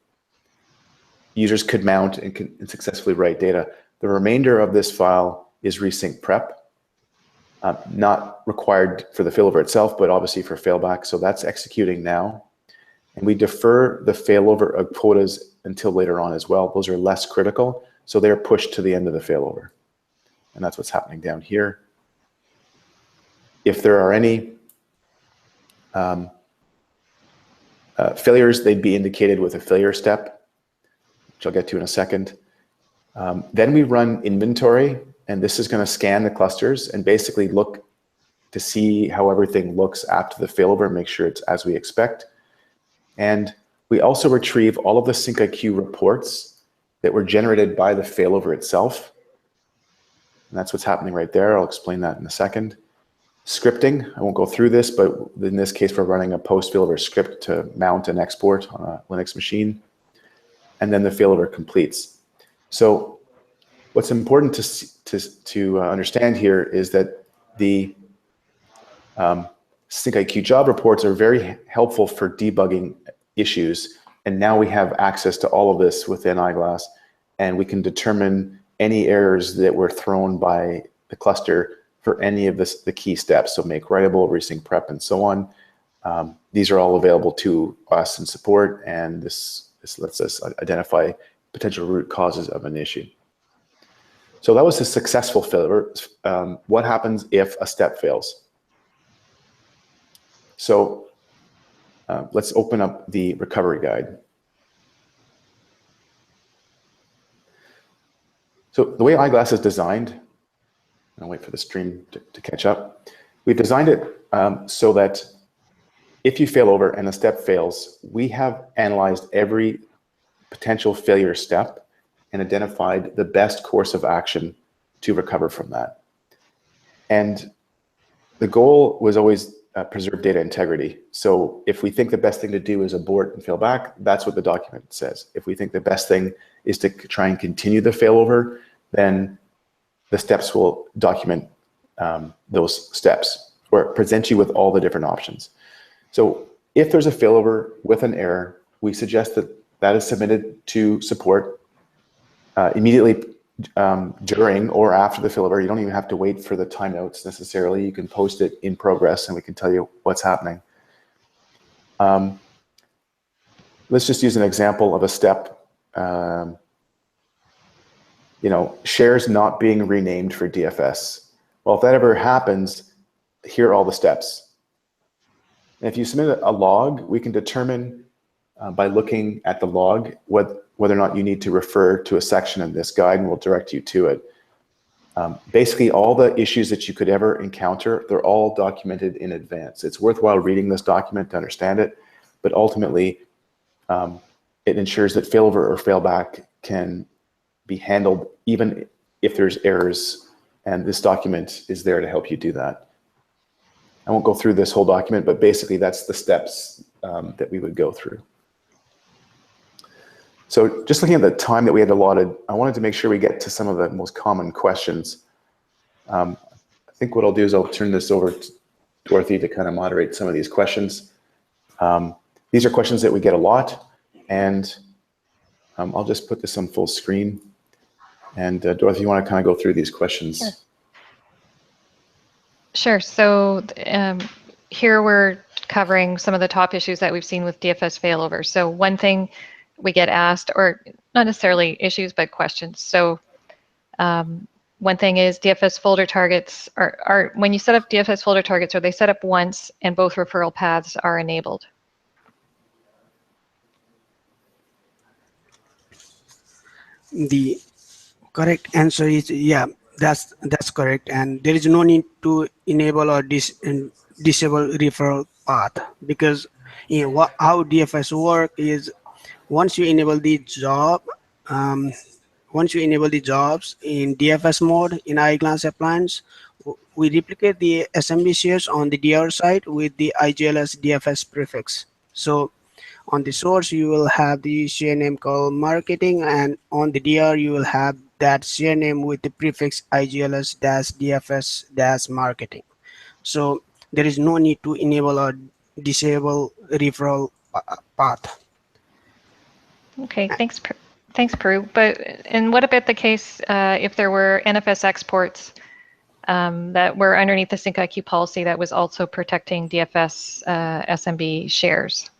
Users could mount and successfully write data. The remainder of this file is resync prep, not required for the failover itself, but obviously for failback. So that's executing now. And we defer the failover of quotas until later on as well. Those are less critical, so they're pushed to the end of the failover. And that's what's happening down here. If there are any failures, they'd be indicated with a failure step, which I'll get to in a second. Then we run inventory, and this is going to scan the clusters and basically look to see how everything looks after the failover and make sure it's as we expect. And we also retrieve all of the SyncIQ reports that were generated by the failover itself. And that's what's happening right there. I'll explain that in a second. Scripting, I won't go through this, but in this case, we're running a post-failover script to mount and export on a Linux machine. And then the failover completes. So what's important to understand here is that the SyncIQ job reports are very helpful for debugging issues. And now we have access to all of this within Eyeglass, and we can determine any errors that were thrown by the cluster for any of the key steps. So make writable, resync prep, and so on. These are all available to us in support, and this lets us identify potential root causes of an issue. So that was a successful failover. What happens if a step fails? So let's open up the recovery guide. So the way Eyeglass is designed, I'll wait for the stream to catch up. We've designed it so that if you fail over and a step fails, we have analyzed every potential failure step and identified the best course of action to recover from that. And the goal was always preserve data integrity. So if we think the best thing to do is abort and fail back, that's what the document says. If we think the best thing is to try and continue the failover, then the steps will document those steps or present you with all the different options. So if there's a failover with an error, we suggest that that is submitted to support immediately during or after the failover. You don't even have to wait for the timeouts necessarily. You can post it in progress and we can tell you what's happening. Let's just use an example of a step, shares not being renamed for DFS. Well, if that ever happens, here are all the steps. And if you submit a log, we can determine by looking at the log whether or not you need to refer to a section in this guide, and we'll direct you to it. Basically, all the issues that you could ever encounter, they're all documented in advance. It's worthwhile reading this document to understand it, but ultimately, it ensures that failover or failback can be handled even if there's errors, and this document is there to help you do that. I won't go through this whole document, but basically that's the steps that we would go through. So just looking at the time that we had allotted, I wanted to make sure we get to some of the most common questions. I think what I'll do is I'll turn this over to Dorothy to kind of moderate some of these questions. These are questions that we get a lot, and I'll just put this on full screen. And Dorothy, you want to kind of go through these questions? Sure. So here we're covering some of the top issues that we've seen with DFS failover. So one thing we get asked, or not necessarily issues, but questions. So one thing is DFS folder targets are when you set up DFS folder targets, are they set up once and both referral paths are enabled? The correct answer is yeah, that's correct, and there is no need to enable or disable referral path, because how DFS work is once you enable the job, once you enable the jobs in DFS mode in Eyeglass appliance, we replicate the SMB shares on the DR side with the IGLS DFS prefix. So on the source, you will have the share name called marketing, and on the DR, you will have that share name with the prefix IGLS-DFS-marketing. So there is no need to enable or disable referral path. Okay, thanks, Peru. But and what about the case if there were NFS exports that were underneath the SyncIQ policy that was also protecting DFS SMB shares?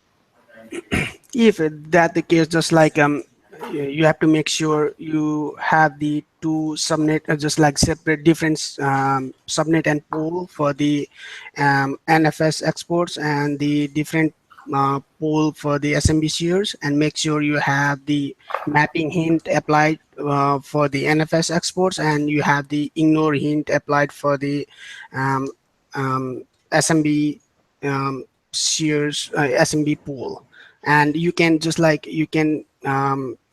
If that's the case, just like you have to make sure you have the two subnet, just like separate different subnet and pool for the NFS exports and the different pool for the SMB shares, and make sure you have the mapping hint applied for the NFS exports, and you have the ignore hint applied for the SMB shares SMB pool. And you can just like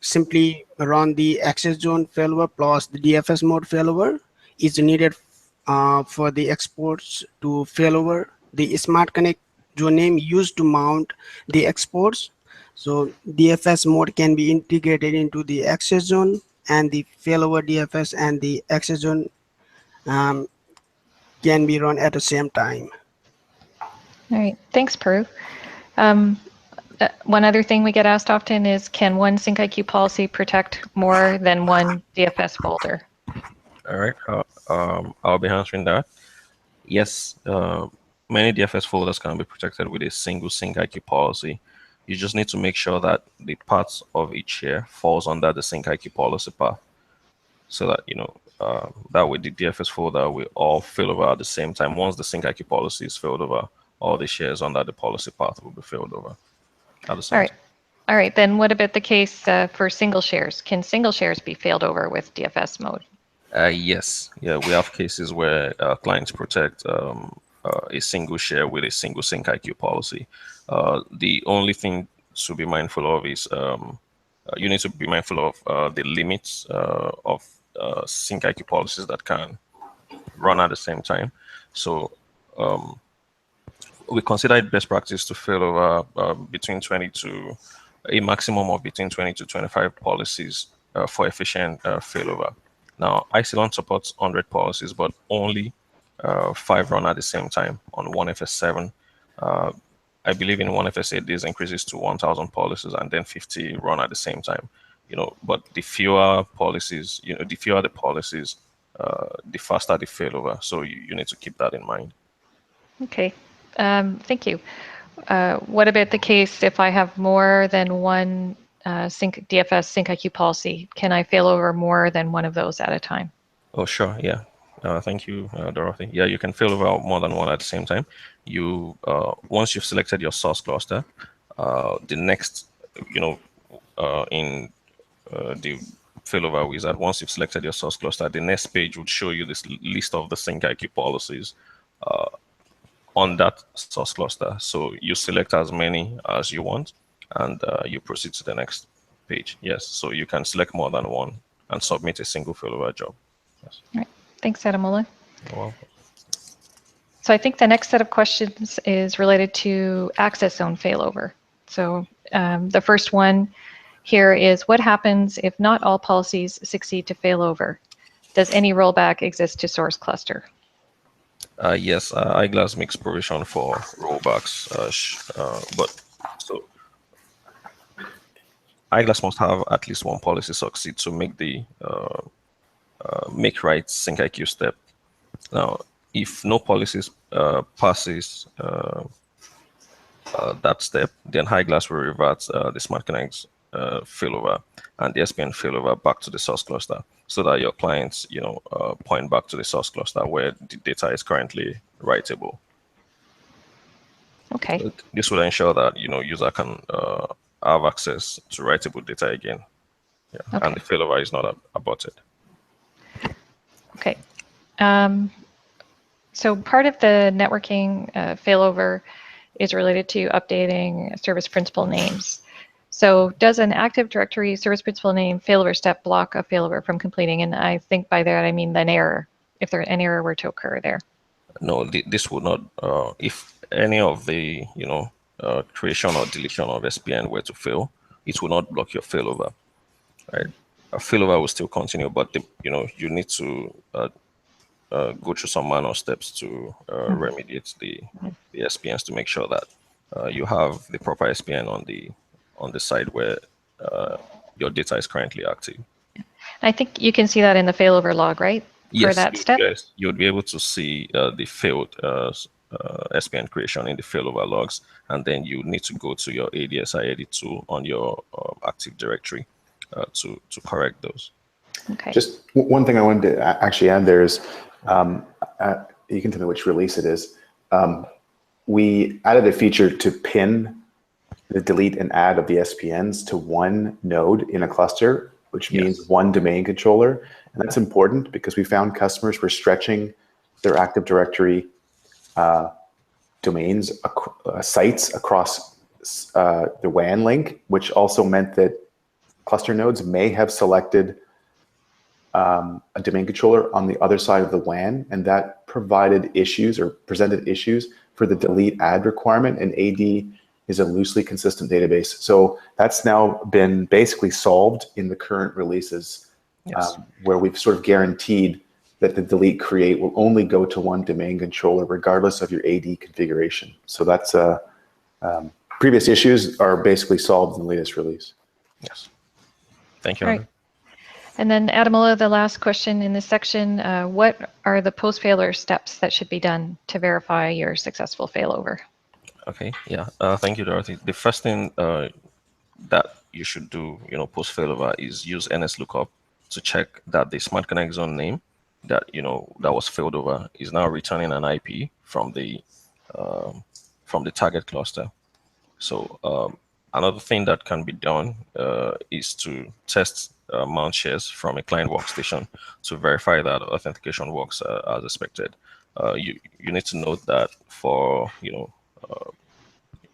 simply run the access zone failover plus the DFS mode failover is needed for the exports to failover. The Smart Connect zone name used to mount the exports. So DFS mode can be integrated into the access zone, and the failover DFS and the access zone can be run at the same time. All right, thanks, Peru. One other thing we get asked often is, can one SyncIQ policy protect more than one DFS folder? All right. I'll be answering that. Yes, many DFS folders can be protected with a single sync IQ policy. You just need to make sure that the parts of each share falls under the sync IQ policy path, so that that way the DFS folder will all fail over at the same time. Once the sync IQ policy is failed over, all the shares under the policy path will be failed over at the same All right. time. All right, then what about the case for single shares? Can single shares be failed over with DFS mode? Yes, yeah, we have cases where clients protect a single share with a single sync IQ policy. The only thing to be mindful of is you need to be mindful of the limits of sync IQ policies that can run at the same time. So we consider it best practice to fail over between 20 to a maximum of between 20 to 25 policies for efficient failover. Now, Isilon supports 100 policies, but only 5 run at the same time on 1FS7. I believe in 1FS8, this increases to 1,000 policies, and then 50 run at the same time. But the fewer policies, the fewer the policies, the faster the failover. So you need to keep that in mind. Okay, thank you. What about the case if I have more than one DFS sync IQ policy? Can I fail over more than one of those at a time? Oh, sure. Yeah. Thank you, Dorothy. Yeah, you can fail over more than one at the same time. Once you've selected your source cluster, the next, in the failover wizard, once you've selected your source cluster, the next page would show you this list of the sync IQ policies on that source cluster. So you select as many as you want, and you proceed to the next page. Yes, so you can select more than one and submit a single failover job. Yes. All right. Thanks, Ademola. You're welcome. So I think the next set of questions is related to access zone failover. So the first one here is, what happens if not all policies succeed to failover? Does any rollback exist to source cluster? Yes, Eyeglass makes provision for rollbacks, but so Eyeglass must have at least one policy succeed to make the make right sync IQ step. Now, if no policies passes that step, then Eyeglass will revert the Smart Connects failover and the SPN failover back to the source cluster, so that your clients, point back to the source cluster where the data is currently writable. Okay. So this will ensure that user can have access to writable data again, Okay. and the failover is not aborted. Okay. So part of the networking failover is related to updating service principal names. So does an Active Directory service principal name failover step block a failover from completing? And I think by that I mean an error, if an error were to occur there. No, this would not. If any of the creation or deletion of SPN were to fail, it will not block your failover. Right, a failover will still continue, but you need to go through some manual steps to remediate the SPNs to make sure that you have the proper SPN on the side where your data is currently active. I think you can see that in the failover log, right? Yes, for that step? Yes, you would be able to see the failed SPN creation in the failover logs, and then you need to go to your ADSI edit tool on your Active Directory to correct those. Okay. Just one thing I wanted to actually add there is, you can tell me which release it is. We added a feature to pin the delete and add of the SPNs to one node in a cluster, which means one domain controller. And that's important because we found customers were stretching their Active Directory domains, sites across the WAN link, which also meant that cluster nodes may have selected a domain controller on the other side of the WAN, and that provided issues or presented issues for the delete add requirement, and AD is a loosely consistent database. So that's now been basically solved in the current releases, where we've sort of guaranteed that the delete create will only go to one domain controller regardless of your AD configuration. So that's previous issues are basically solved in the latest release. Yes. Thank you. All right. And then Adamola, the last question in this section, what are the post-failure steps that should be done to verify your successful failover? Okay, yeah, thank you, Dorothy. The first thing that you should do, post failover is use NSLOOKUP to check that the Smart Connect Zone name that that was failed over is now returning an IP from the target cluster. So another thing that can be done is to test mount shares from a client workstation to verify that authentication works as expected. You need to note that for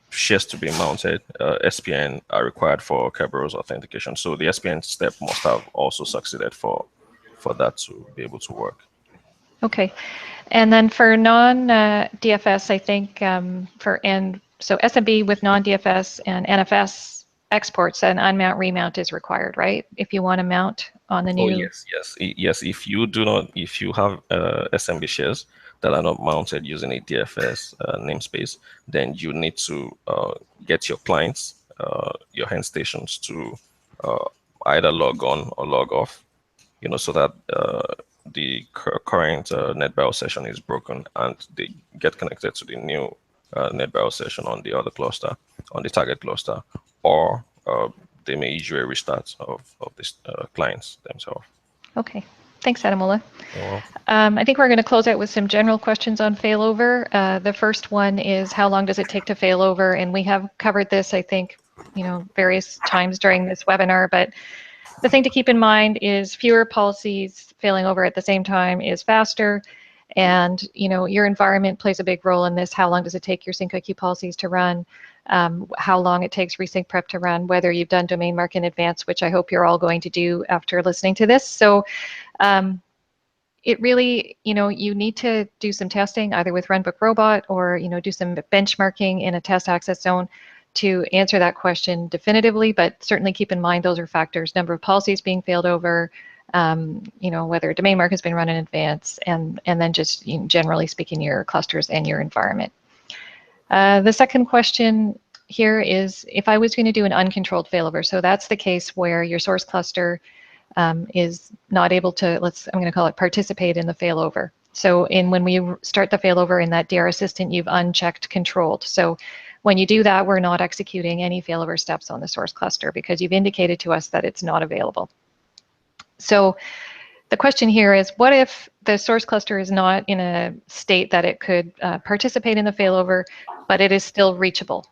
shares to be mounted, SPN are required for Kerberos authentication. So the SPN step must have also succeeded for that to be able to work. Okay, and then for non-DFS, I think so SMB with non-DFS and NFS exports, an unmount remount is required, right? If you want to mount on the new. Oh yes. If you have SMB shares that are not mounted using a DFS namespace, then you need to get your clients, your hand stations to either log on or log off, so that the current NetBIOS session is broken and they get connected to the new NetBIOS session on the other cluster, on the target cluster, or they may issue a restart of these clients themselves. Okay, thanks, Adamola. I think we're going to close out with some general questions on failover. The first one is, how long does it take to failover? And we have covered this, I think, various times during this webinar, but the thing to keep in mind is fewer policies failing over at the same time is faster. And your environment plays a big role in this. How long does it take your SyncIQ policies to run? How long it takes resync prep to run, whether you've done domain mark in advance, which I hope you're all going to do after listening to this. So it really, you need to do some testing either with Runbook Robot or, do some benchmarking in a test access zone to answer that question definitively, but certainly keep in mind those are factors: number of policies being failed over, whether a domain mark has been run in advance, and then just generally speaking your clusters and your environment. The second question here is, if I was going to do an uncontrolled failover, so that's the case where your source cluster is not able to, I'm going to call it, participate in the failover. So when we start the failover in that DR Assistant, you've unchecked controlled. So when you do that, we're not executing any failover steps on the source cluster because you've indicated to us that it's not available. So the question here is, what if the source cluster is not in a state that it could participate in the failover, but it is still reachable,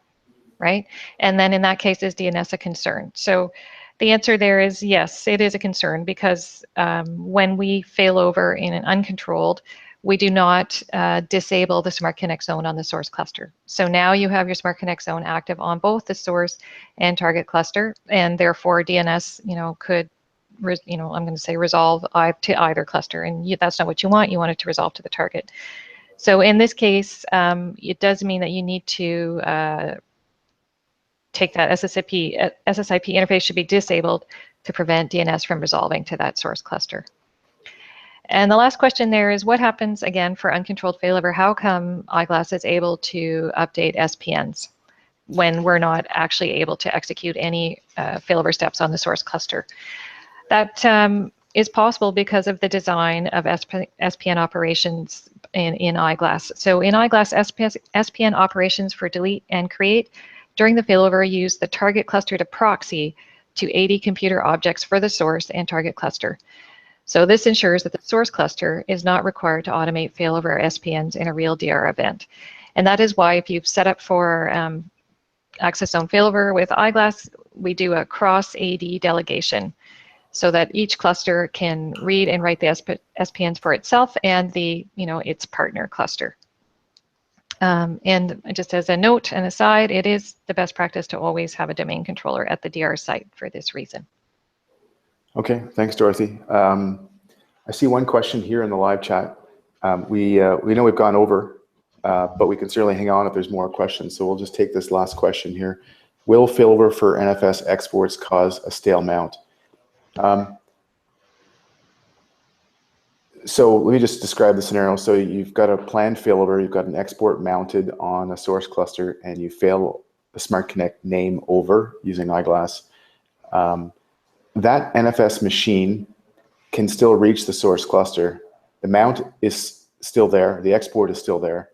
right? And then in that case, is DNS a concern? So the answer there is yes, it is a concern, because when we fail over in an uncontrolled, we do not disable the Smart Connect zone on the source cluster. So now you have your Smart Connect zone active on both the source and target cluster, and therefore DNS, could, I'm going to say resolve to either cluster, and that's not what you want. You want it to resolve to the target. So in this case, it does mean that you need to take that SSIP interface should be disabled to prevent DNS from resolving to that source cluster. And the last question there is, what happens, again, for uncontrolled failover? How come Eyeglass is able to update SPNs when we're not actually able to execute any failover steps on the source cluster? That is possible because of the design of SPN operations in Eyeglass. So in Eyeglass, SPN operations for delete and create during the failover use the target cluster to proxy to 80 computer objects for the source and target cluster. So this ensures that the source cluster is not required to automate failover SPNs in a real DR event. And that is why if you've set up for access zone failover with Eyeglass, we do a cross AD delegation so that each cluster can read and write the SPNs for itself and its partner cluster. And just as a note and aside, it is the best practice to always have a domain controller at the DR site for this reason. Okay, thanks, Dorothy. I see one question here in the live chat. We know we've gone over, but we can certainly hang on if there's more questions. So we'll just take this last question here. Will failover for NFS exports cause a stale mount? So let me just describe the scenario. So you've got a planned failover, you've got an export mounted on a source cluster, and you fail the Smart Connect name over using Eyeglass. That NFS machine can still reach the source cluster. The mount is still there. The export is still there.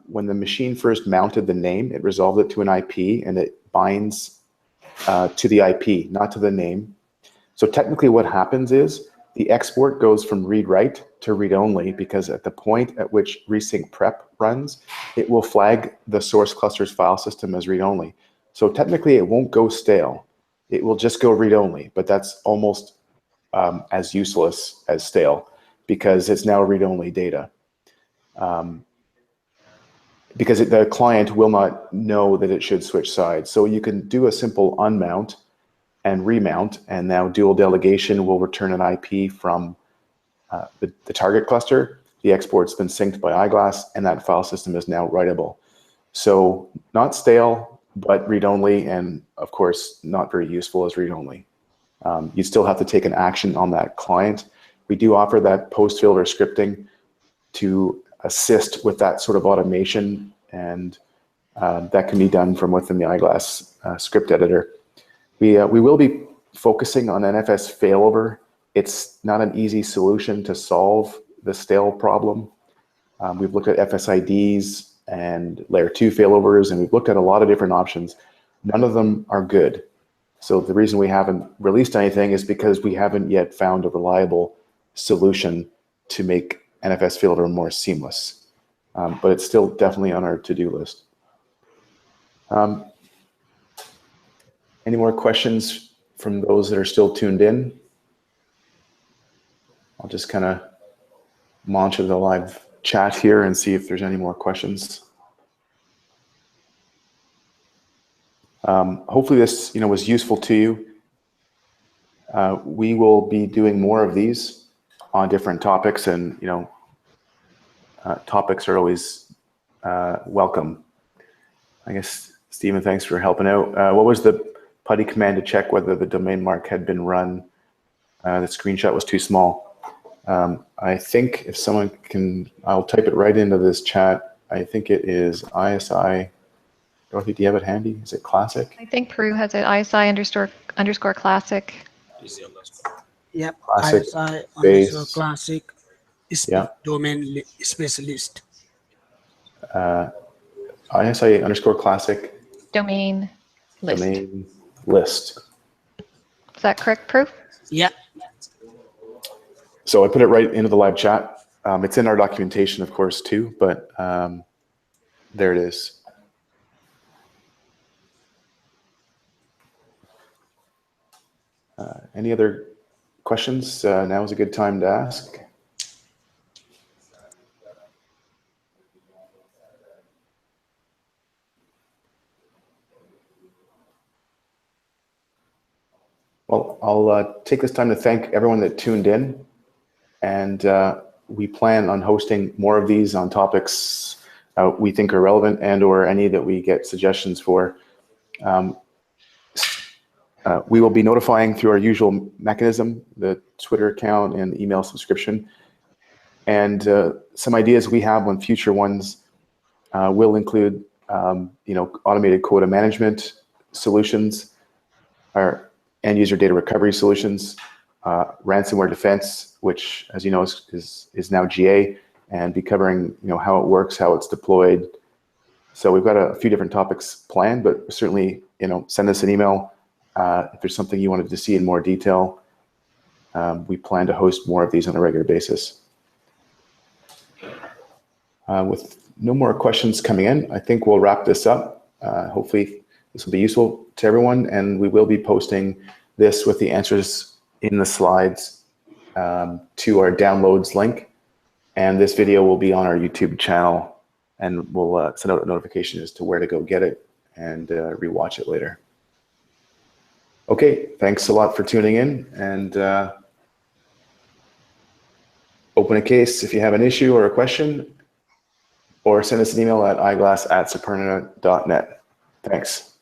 When the machine first mounted the name, it resolved it to an IP, and it binds to the IP, not to the name. So technically what happens is the export goes from read-write to read-only, because at the point at which resync prep runs, it will flag the source cluster's file system as read-only. So technically it won't go stale. It will just go read-only, but that's almost as useless as stale, because it's now read-only data. Because the client will not know that it should switch sides. So you can do a simple unmount and remount, and now dual delegation will return an IP from the target cluster. The export's been synced by Eyeglass, and that file system is now writable. So not stale, but read-only, and of course, not very useful as read-only. You still have to take an action on that client. We do offer that post-failover scripting to assist with that sort of automation, and that can be done from within the Eyeglass script editor. We will be focusing on NFS failover. It's not an easy solution to solve the stale problem. We've looked at FSIDs and layer 2 failovers, and we've looked at a lot of different options. None of them are good. So the reason we haven't released anything is because we haven't yet found a reliable solution to make NFS failover more seamless. But it's still definitely on our to-do list. Any more questions from those that are still tuned in? I'll just kind of monitor the live chat here and see if there's any more questions. Hopefully this was useful to you. We will be doing more of these on different topics, and topics are always welcome. I guess, Stephen, thanks for helping out. What was the PuTTY command to check whether the domain mark had been run? The screenshot was too small. I think if someone can, I'll type it right into this chat. I think it is ISI. Dorothy, do you have it handy? Is it classic? I think Peru has it ISI__ classic. Yep. Classic ISI_classic Yeah. domain specialist. ISI_classic Domain list. domain list. Is that correct, Peru? Yeah. So I put it right into the live chat. It's in our documentation, of course, too, but there it is. Any other questions? Now is a good time to ask. Well, I'll take this time to thank everyone that tuned in, and we plan on hosting more of these on topics we think are relevant and/or any that we get suggestions for. We will be notifying through our usual mechanism, the Twitter account and the email subscription. And some ideas we have on future ones will include, automated quota management solutions, our end user data recovery solutions, ransomware defense, which, as you know, is now GA, and be covering, how it works, how it's deployed. So we've got a few different topics planned, but certainly, send us an email if there's something you wanted to see in more detail. We plan to host more of these on a regular basis. With no more questions coming in, I think we'll wrap this up. Hopefully this will be useful to everyone, and we will be posting this with the answers in the slides to our downloads link. And this video will be on our YouTube channel, and we'll send out a notification as to where to go get it and rewatch it later. Okay, thanks a lot for tuning in, and open a case if you have an issue or a question, or send us an email at eyeglass@superna.net. Thanks.